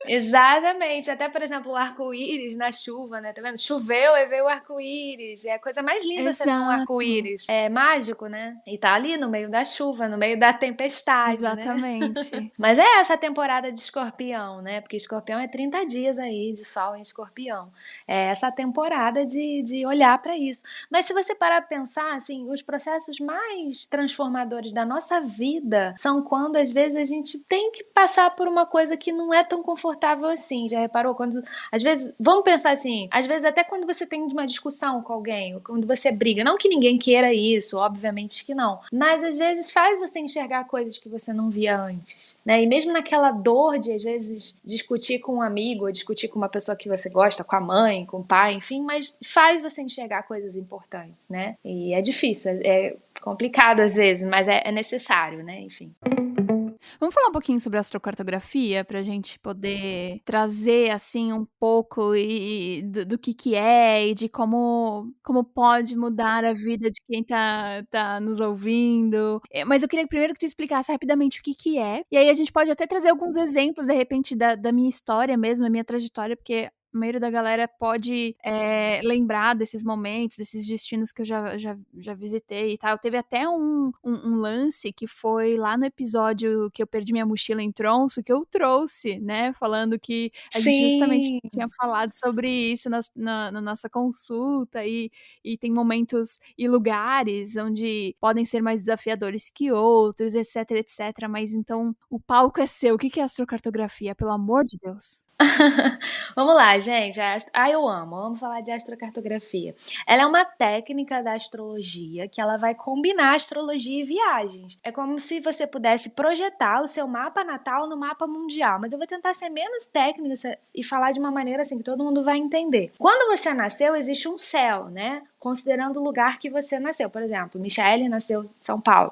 Exatamente. Até, por exemplo, o arco-íris na chuva, né, tá vendo? Choveu e veio o arco-íris. É a coisa mais linda você ver um Exato, arco-íris. É mágico, né? E tá ali no meio da chuva, no meio da tempestade, né? exatamente. Mas é essa temporada de Escorpião, né? Porque Escorpião é 30 dias aí de sol em Escorpião. É essa temporada de olhar para isso. Mas se você parar pra pensar, assim, os processos mais transformadores da nossa vida são quando, às vezes, a gente tem que passar por uma coisa que não é tão confortável assim. Já reparou? Quando, às vezes, vamos pensar assim, às vezes até quando você tem uma discussão com alguém, ou quando você briga, não que ninguém queira isso, obviamente que não, mas às vezes faz você enxergar coisas que você não via antes, né? E mesmo naquela dor de, às vezes, discutir com um amigo, ou discutir com uma pessoa que você gosta, com a mãe, com o pai, enfim, mas faz você enxergar coisas importantes, né? E é difícil, é complicado às vezes, mas é necessário, né? Enfim. Vamos falar um pouquinho sobre astrocartografia pra gente poder trazer, assim, um pouco do que é e de como pode mudar a vida de quem tá nos ouvindo. Mas eu queria primeiro que tu explicasse rapidamente o que é, e aí a gente pode até trazer alguns exemplos, de repente, da minha história mesmo, da minha trajetória, porque a maioria da galera pode lembrar desses momentos, desses destinos que eu já visitei e tal. Teve até um lance que foi lá no episódio que eu perdi minha mochila em Tronço, que eu trouxe, né? Falando que a gente justamente Sim. tinha falado sobre isso na nossa consulta, e tem momentos e lugares onde podem ser mais desafiadores que outros, etc, etc. Mas então o palco é seu. O que é astrocartografia, pelo amor de Deus? Vamos lá, gente. Eu amo falar de astrocartografia. Ela é uma técnica da astrologia que ela vai combinar astrologia e viagens. É como se você pudesse projetar o seu mapa natal no mapa mundial, mas eu vou tentar ser menos técnica e falar de uma maneira assim que todo mundo vai entender. Quando você nasceu, existe um céu, né? Considerando o lugar que você nasceu. Por exemplo, Michele nasceu em São Paulo.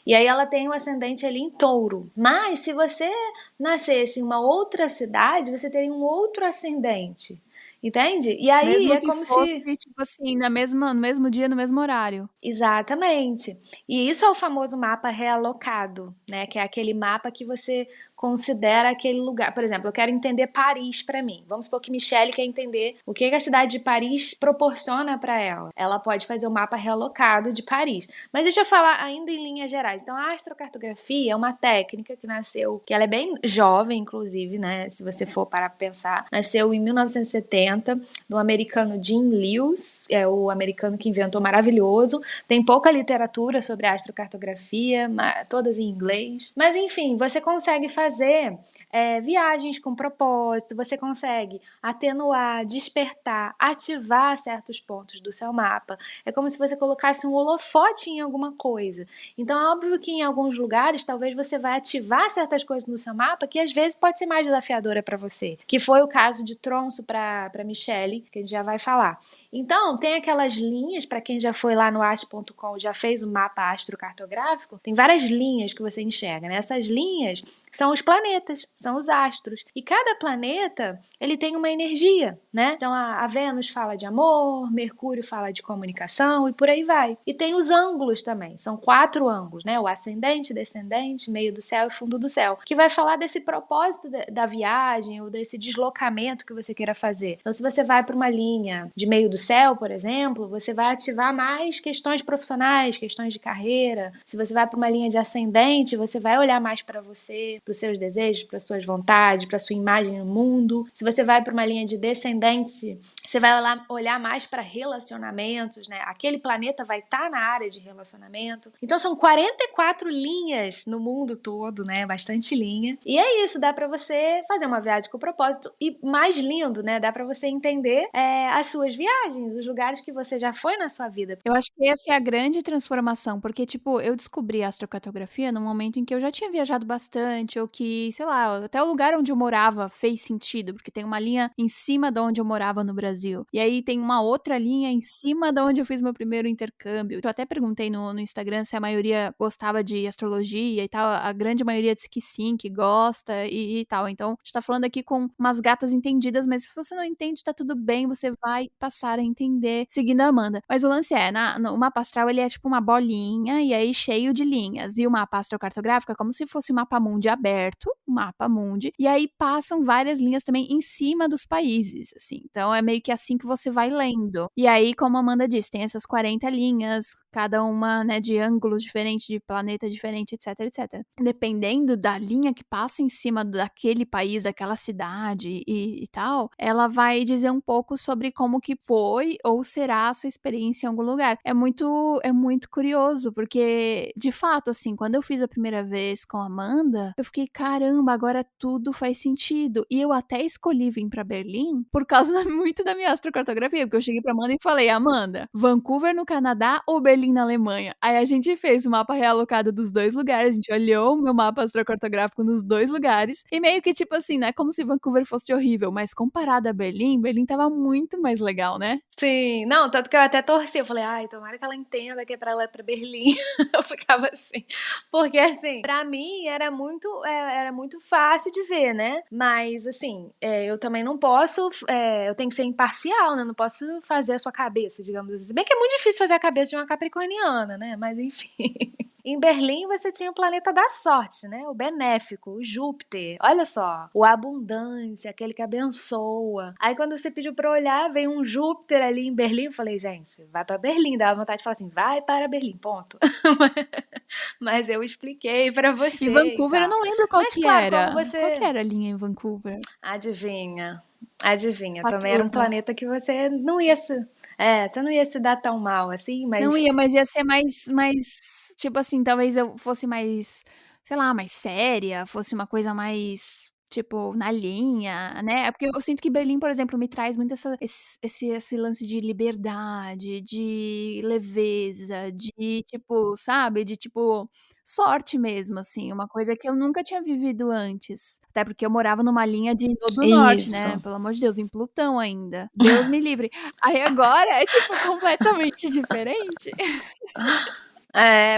E aí ela tem um ascendente ali em Touro. Mas se você nascesse em uma outra cidade, você teria um outro ascendente. Entende? E aí Mesmo é que como fosse, se. tipo assim, no mesmo dia, no mesmo horário. Exatamente. E isso é o famoso mapa realocado, né? Que é aquele mapa que você considera aquele lugar. Por exemplo, eu quero entender Paris para mim. Vamos supor que Michelle quer entender o que a cidade de Paris proporciona para ela. Ela pode fazer o mapa realocado de Paris. Mas deixa eu falar ainda em linhas gerais. Então, a astrocartografia é uma técnica que nasceu, que ela é bem jovem, inclusive, né? Se você for parar para pensar, nasceu em 1970 do americano Jim Lewis, é o americano que inventou maravilhoso. Tem pouca literatura sobre astrocartografia, todas em inglês. Mas enfim, você consegue fazer viagens com propósito, você consegue atenuar, despertar, ativar certos pontos do seu mapa. É como se você colocasse um holofote em alguma coisa. Então é óbvio que em alguns lugares talvez você vai ativar certas coisas no seu mapa que às vezes pode ser mais desafiadora para você, que foi o caso de Tronço para Michele, que a gente já vai falar. Então, tem aquelas linhas, para quem já foi lá no ast.com, já fez o mapa astrocartográfico, tem várias linhas que você enxerga, né? Essas linhas são os planetas, são os astros. E cada planeta, ele tem uma energia, né? Então, a Vênus fala de amor, Mercúrio fala de comunicação e por aí vai. E tem os ângulos também, são 4 ângulos, né? O ascendente, descendente, meio do céu e fundo do céu, que vai falar desse propósito da viagem ou desse deslocamento que você queira fazer. Então, se você vai para uma linha de meio do céu, por exemplo, você vai ativar mais questões profissionais, questões de carreira. Se você vai para uma linha de ascendente, você vai olhar mais para você, para os seus desejos, para as suas vontades, para a sua imagem no mundo. Se você vai para uma linha de descendente, você vai olhar mais para relacionamentos, né? Aquele planeta vai estar na área de relacionamento. Então são 44 linhas no mundo todo, né? Bastante linha. E é isso, dá para você fazer uma viagem com propósito. E mais lindo, né? Dá para você entender as suas viagens, os lugares que você já foi na sua vida. Eu acho que essa é a grande transformação, porque, tipo, eu descobri a astrocartografia no momento em que eu já tinha viajado bastante, interessante, ou que, sei lá, até o lugar onde eu morava fez sentido, porque tem uma linha em cima de onde eu morava no Brasil. E aí tem uma outra linha em cima de onde eu fiz meu primeiro intercâmbio. Eu até perguntei no Instagram se a maioria gostava de astrologia e tal. A grande maioria disse que sim, que gosta e tal. Então, a gente tá falando aqui com umas gatas entendidas, mas se você não entende, tá tudo bem, você vai passar a entender seguindo a Amanda. Mas o lance é, o mapa astral, ele é tipo uma bolinha e aí cheio de linhas. E o mapa astrocartográfico é como se fosse o mapa mundi aberto, o mapa mundi, e aí passam várias linhas também em cima dos países, assim. Então é meio que assim que você vai lendo. E aí, como a Amanda disse, tem essas 40 linhas, cada uma, né, de ângulos diferentes, de planeta diferente, etc, etc. Dependendo da linha que passa em cima daquele país, daquela cidade e tal, ela vai dizer um pouco sobre como que foi ou será a sua experiência em algum lugar. É muito curioso, porque, de fato, assim, quando eu fiz a primeira vez com a Amanda, eu fiquei, caramba, agora tudo faz sentido. E eu até escolhi vir pra Berlim por causa muito da minha astrocartografia, porque eu cheguei pra Amanda e falei, Amanda, Vancouver no Canadá ou Berlim na Alemanha? Aí a gente fez o mapa realocado dos dois lugares, a gente olhou o meu mapa astrocartográfico nos dois lugares, e meio que tipo assim, não é como se Vancouver fosse horrível, mas comparado a Berlim, Berlim tava muito mais legal, né? Sim, não, tanto que eu até torci, eu falei, ai, tomara que ela entenda que é pra ela ir pra Berlim. Eu ficava assim, porque assim, pra mim era muito fácil de ver, né? Mas assim, eu também não posso, eu tenho que ser imparcial, né? Não posso fazer a sua cabeça, digamos assim. Se bem que é muito difícil fazer a cabeça de uma capricorniana, né? Mas enfim. Em Berlim você tinha o planeta da sorte, né? O benéfico, o Júpiter. Olha só, o abundante, aquele que abençoa. Aí quando você pediu pra olhar, veio um Júpiter ali em Berlim. Eu falei, gente, vai pra Berlim. Dava vontade de falar assim, vai para Berlim, ponto. Mas eu expliquei pra você. E Vancouver, eu não lembro qual Mas, que claro, era. como você... Qual que era a linha em Vancouver? Adivinha. Também era um Saturno. planeta que você não ia se... você não ia se dar tão mal assim, mas... Não ia, mas ia ser mais, tipo assim, talvez eu fosse mais, sei lá, mais séria, fosse uma coisa mais, tipo, na linha, né? É porque eu sinto que Berlim, por exemplo, me traz muito esse lance de liberdade, de leveza, de, tipo, sabe? De, tipo, sorte mesmo, assim, uma coisa que eu nunca tinha vivido antes. Até porque eu morava numa linha do norte, né? Isso. Pelo amor de Deus, em Plutão ainda. Deus me livre. Aí agora é, tipo, completamente diferente.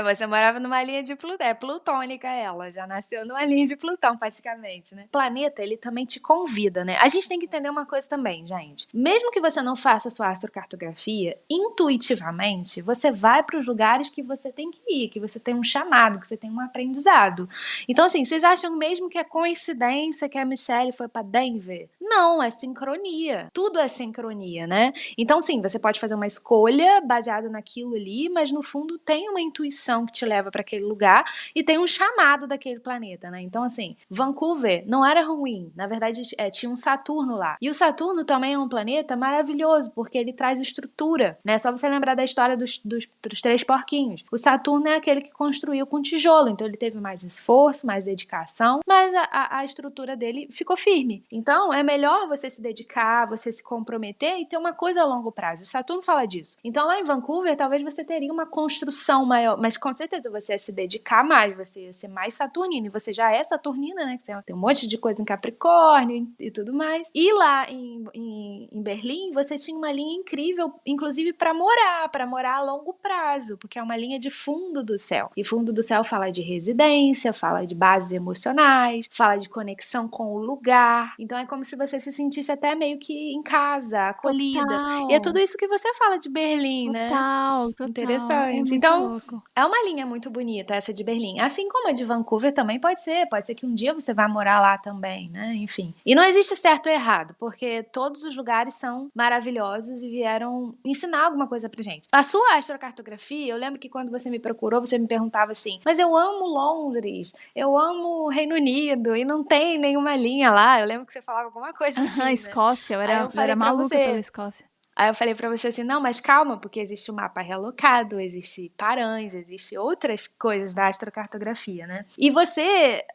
Você morava numa linha de Plutão, é plutônica ela, já nasceu numa linha de Plutão praticamente, né? O planeta, ele também te convida, né? A gente tem que entender uma coisa também, gente. Mesmo que você não faça a sua astrocartografia, intuitivamente, você vai para os lugares que você tem que ir, que você tem um chamado, que você tem um aprendizado. Então, assim, vocês acham mesmo que é coincidência que a Michelle foi para Denver? Não, é sincronia. Tudo é sincronia, né? Então, sim, você pode fazer uma escolha baseada naquilo ali, mas no fundo tem uma intuição que te leva para aquele lugar e tem um chamado daquele planeta, né? Então, assim, Vancouver não era ruim. Na verdade, tinha um Saturno lá. E o Saturno também é um planeta maravilhoso, porque ele traz estrutura, né? Só você lembrar da história dos três porquinhos. O Saturno é aquele que construiu com tijolo, então ele teve mais esforço, mais dedicação, mas a estrutura dele ficou firme. Então, é melhor você se dedicar, você se comprometer e ter uma coisa a longo prazo. O Saturno fala disso. Então, lá em Vancouver, talvez você teria uma construção maior, mas com certeza você ia se dedicar mais, você ia ser mais saturnina, e você já é saturnina, né? Que você tem um monte de coisa em Capricórnio e tudo mais. E lá em Berlim, você tinha uma linha incrível, inclusive para morar a longo prazo, porque é uma linha de fundo do céu. E fundo do céu fala de residência, fala de bases emocionais, fala de conexão com o lugar. Então é como se você se sentisse até meio que em casa, acolhida. Total. E é tudo isso que você fala de Berlim, né? Total. Interessante. É muito Então, louco. é uma linha muito bonita essa de Berlim. Assim como a de Vancouver também pode ser. Pode ser que um dia você vá morar lá também, né? Enfim. E não existe certo ou errado, porque todos os lugares são maravilhosos e vieram ensinar alguma coisa pra gente. A sua astrocartografia, eu lembro que quando você me procurou, você me perguntava assim, mas eu amo Londres, eu amo Reino Unido e não tem nenhuma linha lá. Eu lembro que você falava alguma coisa assim, né? Escócia, eu era maluca pela Escócia. Aí eu falei pra você assim: "Não, mas calma, porque existe o mapa relocado, existe Paranhs, existe outras coisas da astrocartografia, né". E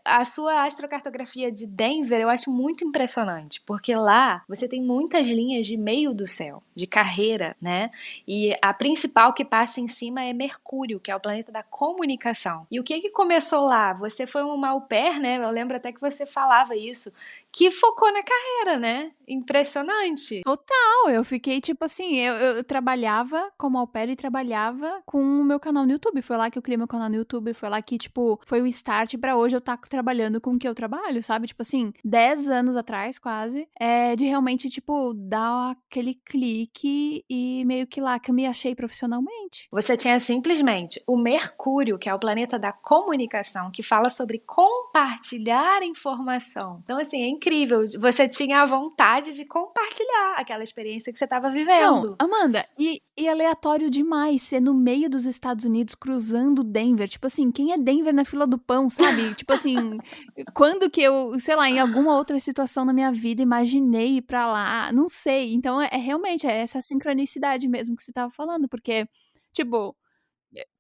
a sua astrocartografia de Denver eu acho muito impressionante, porque lá você tem muitas linhas de meio do céu, de carreira, né, e a principal que passa em cima é Mercúrio, que é o planeta da comunicação. E o que começou lá? Você foi uma au pair, né, eu lembro até que você falava isso, que focou na carreira, né? Impressionante. Total, eu fiquei tipo assim, eu trabalhava como au pair e trabalhava com o meu canal no YouTube. Foi lá que eu criei meu canal no YouTube, foi lá que, tipo, foi o start pra hoje eu estar trabalhando com o que eu trabalho, sabe? Tipo assim, 10 anos atrás, quase, de realmente, tipo, dar aquele clique e meio que lá que eu me achei profissionalmente. Você tinha simplesmente o Mercúrio, que é o planeta da comunicação, que fala sobre compartilhar informação. Então, assim, é incrível. Você tinha a vontade de compartilhar aquela experiência que você estava Não, vivendo. Amanda, e aleatório demais ser no meio dos Estados Unidos cruzando Denver. Tipo assim, quem é Denver na fila do pão, sabe? Tipo assim, quando que eu, sei lá, em alguma outra situação na minha vida imaginei ir pra lá? Não sei. Então realmente é essa sincronicidade mesmo que você tava falando, porque, tipo,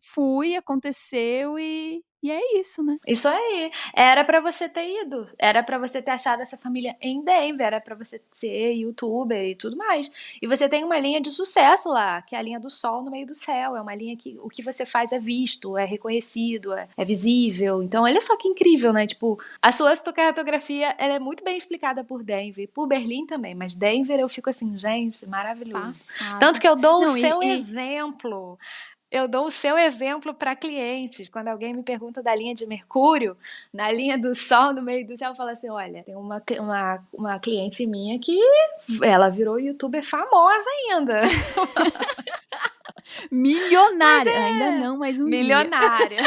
fui, aconteceu e é isso, né? Isso aí. Era pra você ter ido. Era pra você ter achado essa família em Denver. Era pra você ser youtuber e tudo mais. E você tem uma linha de sucesso lá, que é a linha do sol no meio do céu. É uma linha que o que você faz é visto, é reconhecido, é visível. Então, olha só que incrível, né? Tipo, a sua cartografia, ela é muito bem explicada por Denver, por Berlim também. Mas Denver eu fico assim, gente, maravilhoso. Passada. Tanto que eu dou o Não, seu exemplo. Eu dou o seu exemplo para clientes. Quando alguém me pergunta da linha de Mercúrio, na linha do Sol, no meio do céu, eu falo assim: olha, tem uma cliente minha que ela virou youtuber famosa ainda. milionária. Ainda não, mas um dia. Milionária.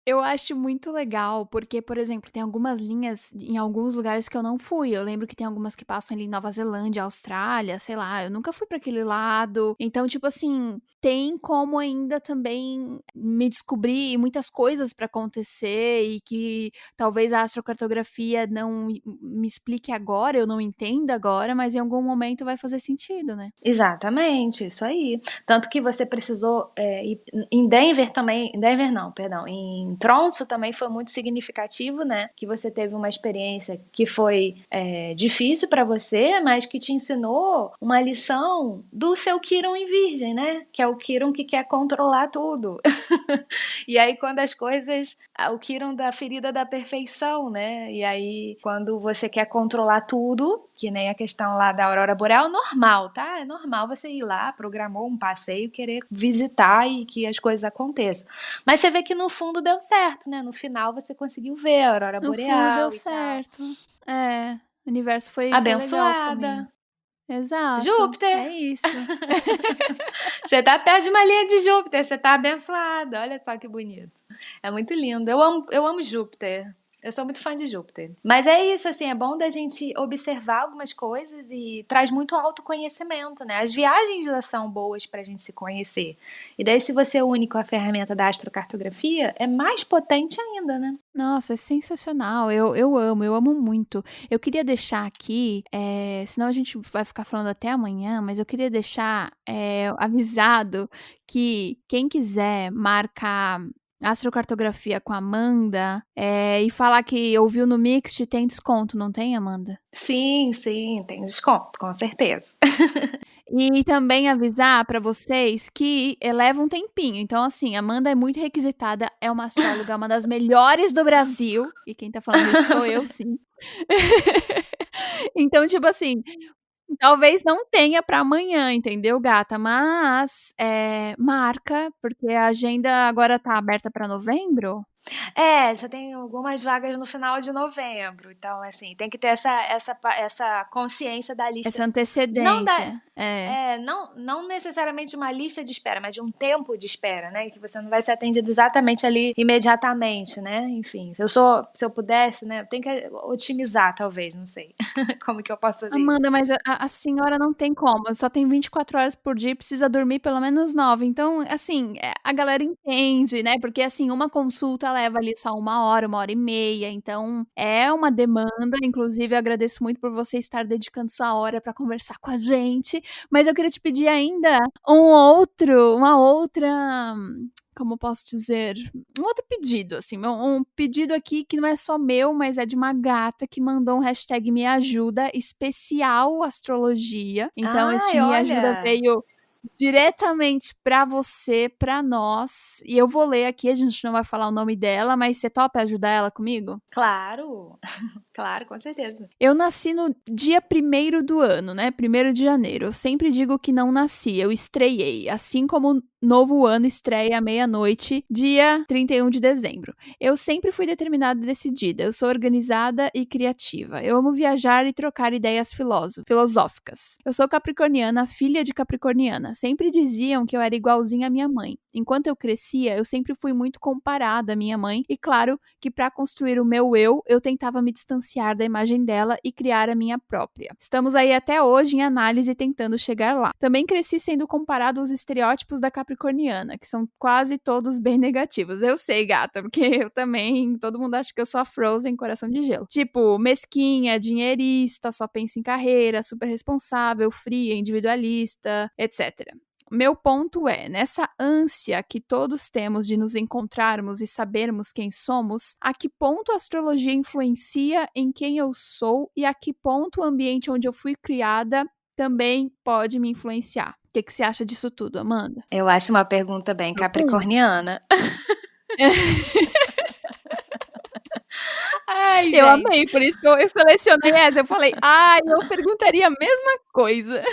Eu acho muito legal, porque, por exemplo, tem algumas linhas em alguns lugares que eu não fui. Eu lembro que tem algumas que passam ali em Nova Zelândia, Austrália, sei lá, eu nunca fui pra aquele lado. Então, tipo assim, tem como ainda também me descobrir e muitas coisas pra acontecer e que talvez a astrocartografia não me explique agora, eu não entenda agora, mas em algum momento vai fazer sentido, né? Exatamente, isso aí. Tanto que você precisou ir em Denver também, Denver não, perdão, em Tromsø também foi muito significativo, né? Que você teve uma experiência que foi difícil para você, mas que te ensinou uma lição do seu Quirón em Virgem, né? Que é o Quirón que quer controlar tudo. E aí quando as coisas, o Quirón da ferida da perfeição, né? E aí quando você quer controlar tudo, que nem a questão lá da aurora boreal, normal, tá? É normal você ir lá, programou um passeio, querer visitar e que as coisas aconteçam. Mas você vê que no fundo deu certo, né? No final você conseguiu ver a aurora No boreal fundo deu e certo. O universo foi legal abençoada. comigo. Exato. Júpiter. É isso. Você tá perto de uma linha de Júpiter, você tá abençoada. Olha só que bonito. É muito lindo. Eu amo Júpiter. Eu sou muito fã de Júpiter. Mas é isso, assim, é bom da gente observar algumas coisas e traz muito autoconhecimento, né? As viagens já são boas pra gente se conhecer. E daí, se você une com a ferramenta da astrocartografia, é mais potente ainda, né? Nossa, é sensacional. Eu amo muito. Eu queria deixar aqui, senão a gente vai ficar falando até amanhã, mas eu queria deixar avisado que quem quiser marcar astrocartografia com a Amanda e falar que ouviu no Mixed, tem desconto, não tem, Amanda? Sim, tem desconto, com certeza. E também avisar pra vocês que leva um tempinho. Então, assim, Amanda é muito requisitada, é uma astróloga, uma das melhores do Brasil. E quem tá falando isso sou eu, sim. Então, tipo assim, talvez não tenha pra amanhã, entendeu, gata? Mas marca, porque a agenda agora tá aberta pra novembro. Você tem algumas vagas no final de novembro. Então, assim, tem que ter essa consciência da lista. Essa antecedência. Não necessariamente uma lista de espera, mas de um tempo de espera, né? Que você não vai ser atendido exatamente ali imediatamente, né? Enfim, se eu pudesse, né? Tem que otimizar, talvez, não sei. Como que eu posso fazer isso? Amanda, mas a senhora não tem como, só tem 24 horas por dia e precisa dormir pelo menos 9. Então, assim, a galera entende, né? Porque, assim, uma consulta leva ali só 1 e meia, então é uma demanda. Inclusive, eu agradeço muito por você estar dedicando sua hora para conversar com a gente. Mas eu queria te pedir ainda uma outra, como eu posso dizer, um outro pedido, assim, um pedido aqui que não é só meu, mas é de uma gata que mandou um hashtag me ajuda especial astrologia. Então, este Ai, me ajuda olha. veio diretamente pra você, pra nós, e eu vou ler aqui, a gente não vai falar o nome dela, mas você topa ajudar ela comigo? Claro. Claro, com certeza. Eu nasci no dia 1º do ano, né, 1º de janeiro. Eu sempre digo que não nasci, eu estreiei, assim como o novo ano estreia à meia-noite, dia 31 de dezembro. Eu sempre fui determinada e decidida, eu sou organizada e criativa. Eu amo viajar e trocar ideias filosóficas. Eu sou capricorniana, filha de capricorniana. Sempre diziam que eu era igualzinha à minha mãe. Enquanto eu crescia, eu sempre fui muito comparada à minha mãe e claro que para construir o meu eu tentava me distanciar da imagem dela e criar a minha própria. Estamos aí até hoje em análise tentando chegar lá. Também cresci sendo comparado aos estereótipos da capricorniana, que são quase todos bem negativos. Eu sei, gata, porque eu também, todo mundo acha que eu sou a Frozen, coração de gelo. Tipo, mesquinha, dinheirista, só pensa em carreira, super responsável, fria, individualista, etc. Meu ponto é, nessa ânsia que todos temos de nos encontrarmos e sabermos quem somos, a que ponto a astrologia influencia em quem eu sou e a que ponto o ambiente onde eu fui criada também pode me influenciar? O que você acha disso tudo, Amanda? Eu acho uma pergunta bem Profunda. capricorniana. Ai, Eu gente. amei, por isso que eu selecionei essa. Eu falei, eu perguntaria a mesma coisa.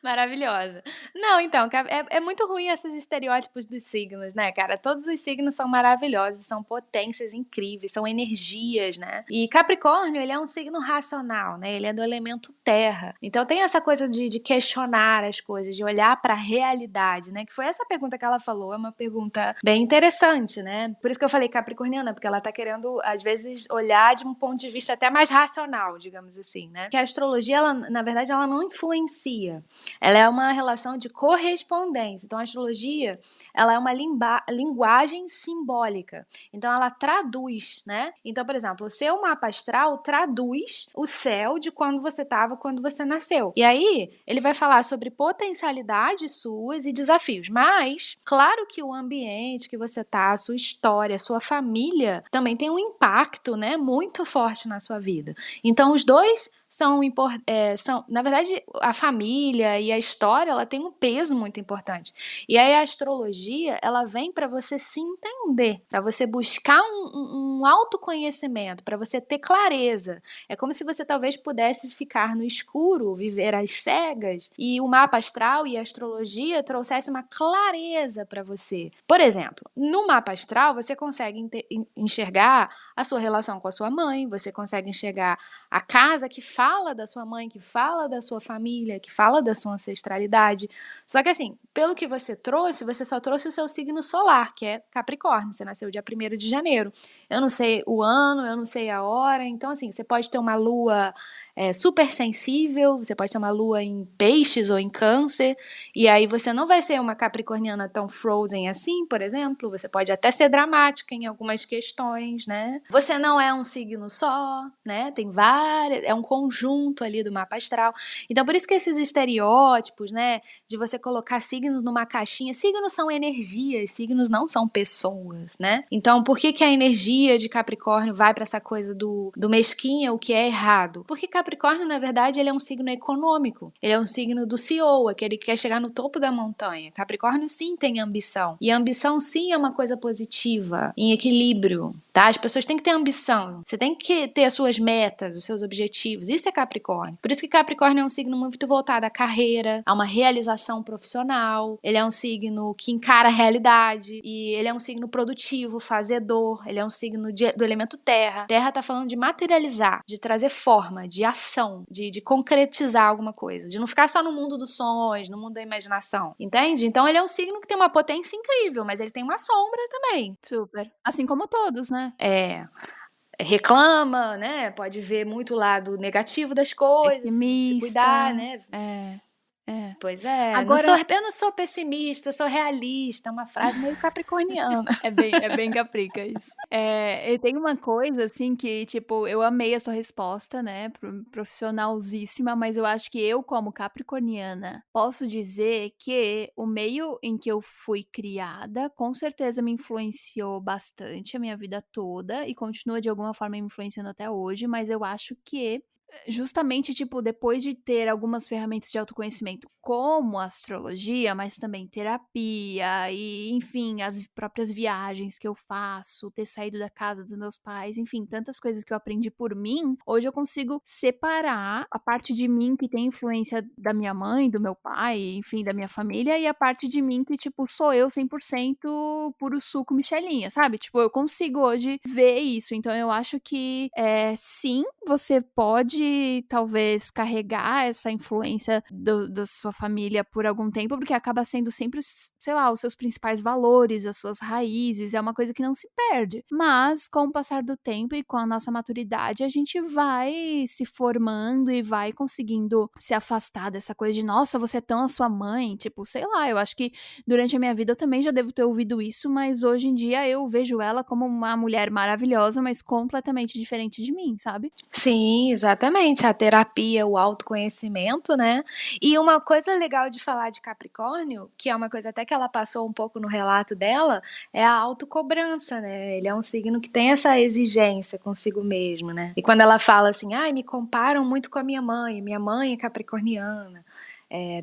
Maravilhosa. Não, então, é muito ruim esses estereótipos dos signos, né, cara? Todos os signos são maravilhosos, são potências incríveis, são energias, né? E Capricórnio, ele é um signo racional, né? Ele é do elemento terra. Então tem essa coisa de questionar as coisas, de olhar para a realidade, né? Que foi essa pergunta que ela falou, é uma pergunta bem interessante, né? Por isso que eu falei capricorniana, porque ela tá querendo, às vezes, olhar de um ponto de vista até mais racional, digamos assim, né? Que a astrologia, ela, na verdade, ela não influencia. Ela é uma relação de correspondência. Então, a astrologia, ela é uma linguagem simbólica. Então, ela traduz, né? Então, por exemplo, o seu mapa astral traduz o céu de quando você estava, quando você nasceu. E aí, ele vai falar sobre potencialidades suas e desafios. Mas, claro que o ambiente que você tá, a sua história, a sua família, também tem um impacto, né, muito forte na sua vida. Então, os dois são, na verdade, a família e a história, ela tem um peso muito importante. E aí a astrologia, ela vem para você se entender, para você buscar um autoconhecimento, para você ter clareza. É como se você talvez pudesse ficar no escuro, viver às cegas, e o mapa astral e a astrologia trouxesse uma clareza para você. Por exemplo, no mapa astral, você consegue enxergar a sua relação com a sua mãe, você consegue enxergar a casa que fala da sua mãe, que fala da sua família, que fala da sua ancestralidade. Só que assim, pelo que você só trouxe o seu signo solar, que é Capricórnio. Você nasceu dia 1º de janeiro. Eu não sei o ano, eu não sei a hora. Então, assim, você pode ter uma lua super sensível, você pode ter uma lua em peixes ou em câncer, e aí você não vai ser uma capricorniana tão frozen assim, por exemplo. Você pode até ser dramática em algumas questões, né? Você não é um signo só, né? Tem várias, é um conjunto ali do mapa astral. Então, por isso que esses estereótipos, né, de você colocar signos numa caixinha, signos são energias, signos não são pessoas, né? Então, por que a energia de Capricórnio vai para essa coisa do mesquinha, o que é errado? Porque Capricórnio, na verdade, ele é um signo econômico. Ele é um signo do CEO, aquele que quer chegar no topo da montanha. Capricórnio, sim, tem ambição. E a ambição, sim, é uma coisa positiva, em equilíbrio, tá? As pessoas têm que ter ambição. Você tem que ter as suas metas, os seus objetivos. Isso é Capricórnio. Por isso que Capricórnio é um signo muito voltado à carreira, a uma realização profissional. Ele é um signo que encara a realidade. E ele é um signo produtivo, fazedor. Ele é um signo do elemento terra. Terra tá falando de materializar, de trazer forma, de ação, de concretizar alguma coisa. De não ficar só no mundo dos sonhos, no mundo da imaginação. Entende? Então ele é um signo que tem uma potência incrível, mas ele tem uma sombra também. Super. Assim como todos, né? Reclama, né? Pode ver muito o lado negativo das coisas, se não se Pessimista. cuidar, né? É. Pois é. Agora, Eu não sou pessimista, eu sou realista. É uma frase meio capricorniana. é bem caprica isso. E tem uma coisa, assim, que, tipo, eu amei a sua resposta, né? Profissionalzíssima, mas eu acho que eu, como capricorniana, posso dizer que o meio em que eu fui criada, com certeza me influenciou bastante a minha vida toda e continua de alguma forma me influenciando até hoje, mas eu acho que justamente, tipo, depois de ter algumas ferramentas de autoconhecimento, como a astrologia, mas também terapia e, enfim, as próprias viagens que eu faço, ter saído da casa dos meus pais, enfim, tantas coisas que eu aprendi por mim, hoje eu consigo separar a parte de mim que tem influência da minha mãe, do meu pai, enfim, da minha família, e a parte de mim que, tipo, sou eu 100% puro suco Michelinha, sabe? Tipo, eu consigo hoje ver isso. Então, eu acho que, sim, você pode talvez carregar essa influência da sua família por algum tempo, porque acaba sendo sempre, sei lá, os seus principais valores, as suas raízes, é uma coisa que não se perde. Mas, com o passar do tempo e com a nossa maturidade, a gente vai se formando e vai conseguindo se afastar dessa coisa de, nossa, você é tão a sua mãe, tipo, sei lá, eu acho que durante a minha vida eu também já devo ter ouvido isso, mas hoje em dia eu vejo ela como uma mulher maravilhosa, mas completamente diferente de mim, sabe? Sim, exatamente. A terapia, o autoconhecimento, né? E uma coisa legal de falar de Capricórnio, que é uma coisa até que ela passou um pouco no relato dela, é a autocobrança, né? Ele é um signo que tem essa exigência consigo mesmo, né? E quando ela fala assim, ai, me comparam muito com a minha mãe é capricorniana.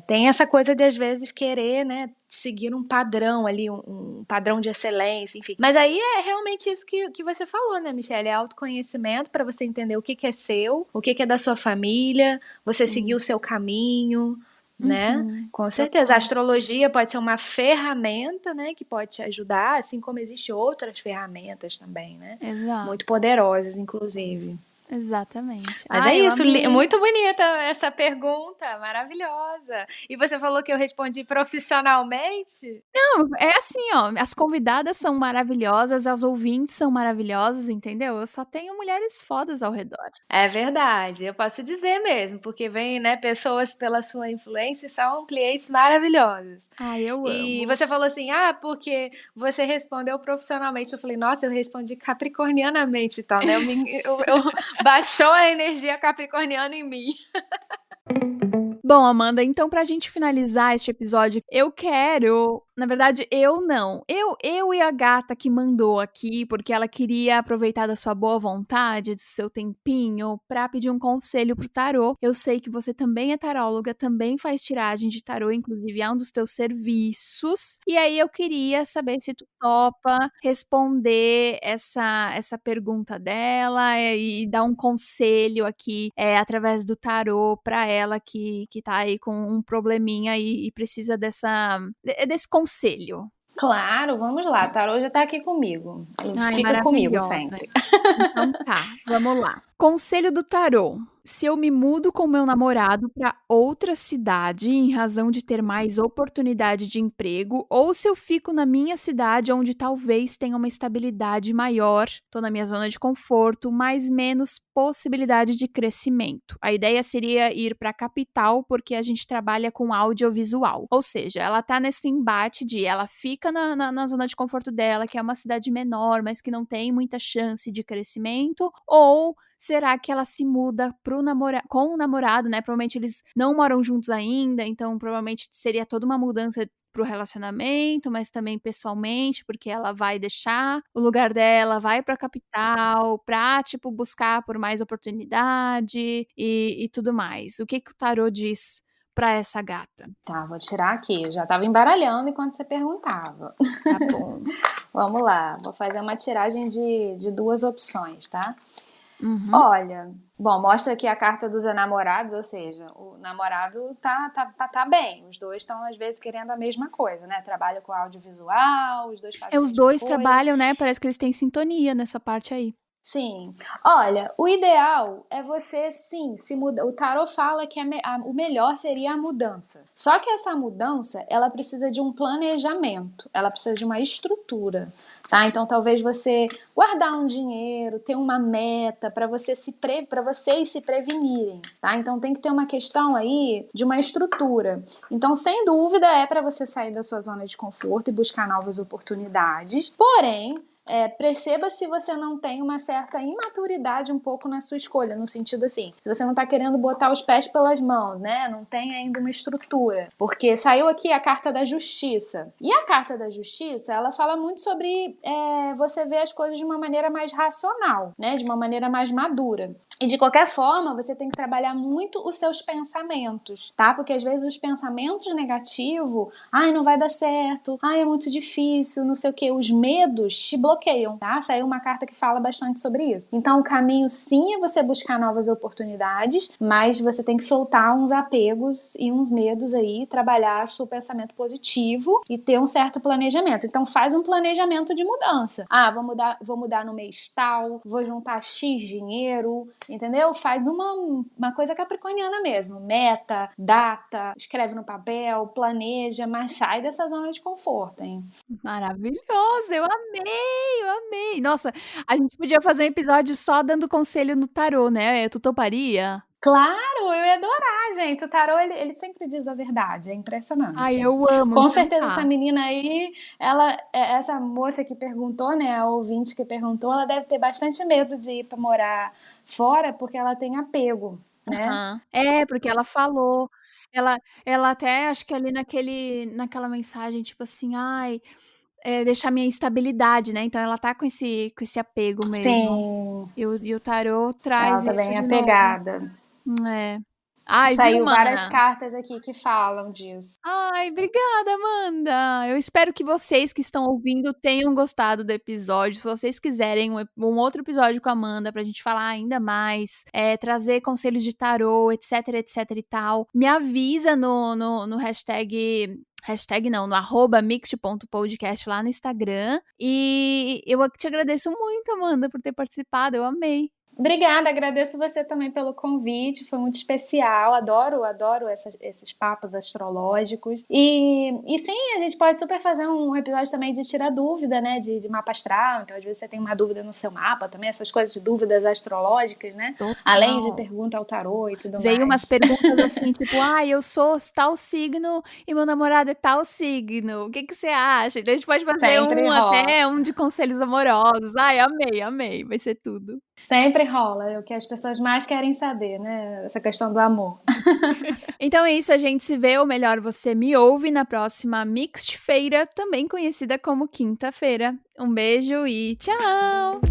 Tem essa coisa de, às vezes, querer, né, seguir um padrão ali, um padrão de excelência, enfim. Mas aí é realmente isso que você falou, né, Michelle? É autoconhecimento para você entender o que é seu, o que é da sua família, você seguir o seu caminho, né? Com certeza. A astrologia pode ser uma ferramenta, né, que pode te ajudar, assim como existem outras ferramentas também, né? Exato. Muito poderosas, inclusive. Exatamente. Mas é eu isso, amei. muito bonita essa pergunta, maravilhosa. E você falou que eu respondi profissionalmente? Não, é assim, ó, as convidadas são maravilhosas, as ouvintes são maravilhosas, entendeu? Eu só tenho mulheres fodas ao redor. É verdade, eu posso dizer mesmo, porque vem, né, pessoas pela sua influência e são clientes maravilhosos. Ai, eu E amo. você falou assim, porque você respondeu profissionalmente. Eu falei, nossa, eu respondi capricornianamente, então, né? Baixou a energia capricorniana em mim. Bom, Amanda, então pra gente finalizar este episódio, eu quero, na verdade, eu não. Eu e a gata que mandou aqui, porque ela queria aproveitar da sua boa vontade, do seu tempinho, pra pedir um conselho pro tarô. Eu sei que você também é taróloga, também faz tiragem de tarô, inclusive é um dos teus serviços. E aí eu queria saber se tu topa responder essa pergunta dela e dar um conselho aqui através do tarô pra ela que tá aí com um probleminha e precisa desse conselho. Claro, vamos lá. Tarô já tá aqui comigo. Ele Ai, fica comigo maravilhosa. sempre. Então tá, vamos lá. Conselho do tarô. Se eu me mudo com meu namorado para outra cidade em razão de ter mais oportunidade de emprego, ou se eu fico na minha cidade onde talvez tenha uma estabilidade maior, tô na minha zona de conforto, mas menos possibilidade de crescimento. A ideia seria ir para a capital porque a gente trabalha com audiovisual. Ou seja, ela tá nesse embate de ela fica na zona de conforto dela, que é uma cidade menor, mas que não tem muita chance de crescimento, ou será que ela se muda com o namorado, né? Provavelmente eles não moram juntos ainda, então provavelmente seria toda uma mudança pro relacionamento, mas também pessoalmente, porque ela vai deixar o lugar dela, vai pra capital, pra, tipo, buscar por mais oportunidade e tudo mais. O que o tarô diz pra essa gata? Tá, vou tirar aqui. Eu já tava embaralhando enquanto você perguntava. Tá bom. Vamos lá, vou fazer uma tiragem de 2 opções, tá? Olha, bom, mostra aqui a carta dos enamorados, ou seja, o namorado tá bem. Os dois estão, às vezes, querendo a mesma coisa, né? Trabalham com audiovisual, os dois fazem a os mesma dois coisa. trabalham, né? Parece que eles têm sintonia nessa parte aí. Sim. Olha, o ideal é você, sim, se mudar. O tarot fala que o melhor seria a mudança. Só que essa mudança, ela precisa de um planejamento, ela precisa de uma estrutura, tá? Então, talvez você guardar um dinheiro, ter uma meta para vocês se prevenirem, tá? Então, tem que ter uma questão aí de uma estrutura. Então, sem dúvida, é para você sair da sua zona de conforto e buscar novas oportunidades. Porém, perceba se você não tem uma certa imaturidade um pouco na sua escolha, no sentido assim, se você não tá querendo botar os pés pelas mãos, né? Não tem ainda uma estrutura. Porque saiu aqui a carta da justiça. E a carta da justiça, ela fala muito sobre você ver as coisas de uma maneira mais racional, né? De uma maneira mais madura. E de qualquer forma, você tem que trabalhar muito os seus pensamentos, tá? Porque às vezes os pensamentos negativos, ai, não vai dar certo, ai, é muito difícil, não sei o quê, os medos te bloqueiam, tá? Saiu uma carta que fala bastante sobre isso. Então, o caminho sim é você buscar novas oportunidades, mas você tem que soltar uns apegos e uns medos aí, trabalhar seu pensamento positivo e ter um certo planejamento. Então, faz um planejamento de mudança. Ah, vou mudar no mês tal, vou juntar X dinheiro, entendeu? Faz uma coisa capricorniana mesmo. Meta, data, escreve no papel, planeja, mas sai dessa zona de conforto, hein? Maravilhoso, eu amei. Nossa, a gente podia fazer um episódio só dando conselho no tarô, né? Tu toparia? Claro, eu ia adorar, gente. O tarô, ele sempre diz a verdade, é impressionante. Ai, eu amo. Com então certeza tá. essa menina aí, essa moça que perguntou, né, a ouvinte que perguntou, ela deve ter bastante medo de ir pra morar fora porque ela tem apego, né? Aham. É, porque ela falou, ela até acho que ali naquela mensagem, tipo assim: "Ai, deixar minha estabilidade", né, então ela tá com esse apego mesmo. Sim, E o tarô traz ela tá isso bem de novo. apegada. É. Ai, viu, Saiu várias mana? cartas aqui que falam disso. Ai, obrigada, Amanda. Eu espero que vocês que estão ouvindo tenham gostado do episódio. Se vocês quiserem um outro episódio com a Amanda pra gente falar ainda mais, trazer conselhos de tarô, etc, etc e tal, me avisa no hashtag não, no @mixed.podcast lá no Instagram. E eu te agradeço muito, Amanda, por ter participado. Eu amei. Obrigada, agradeço você também pelo convite, foi muito especial, adoro esses papos astrológicos. E sim, a gente pode super fazer um episódio também de tirar dúvida, né, de mapa astral, então às vezes você tem uma dúvida no seu mapa também, essas coisas de dúvidas astrológicas, né, Total. além de pergunta ao tarô e tudo Veio umas mais. perguntas assim, tipo: eu sou tal signo e meu namorado é tal signo, o que que você acha?". Então a gente pode fazer Sempre rola. até um de conselhos amorosos. Ai, amei, vai ser tudo. Sempre rola, é o que as pessoas mais querem saber, né, essa questão do amor. Então é isso, a gente se vê, ou melhor, você me ouve na próxima Mixed Feira, também conhecida como quinta-feira. Um beijo e tchau!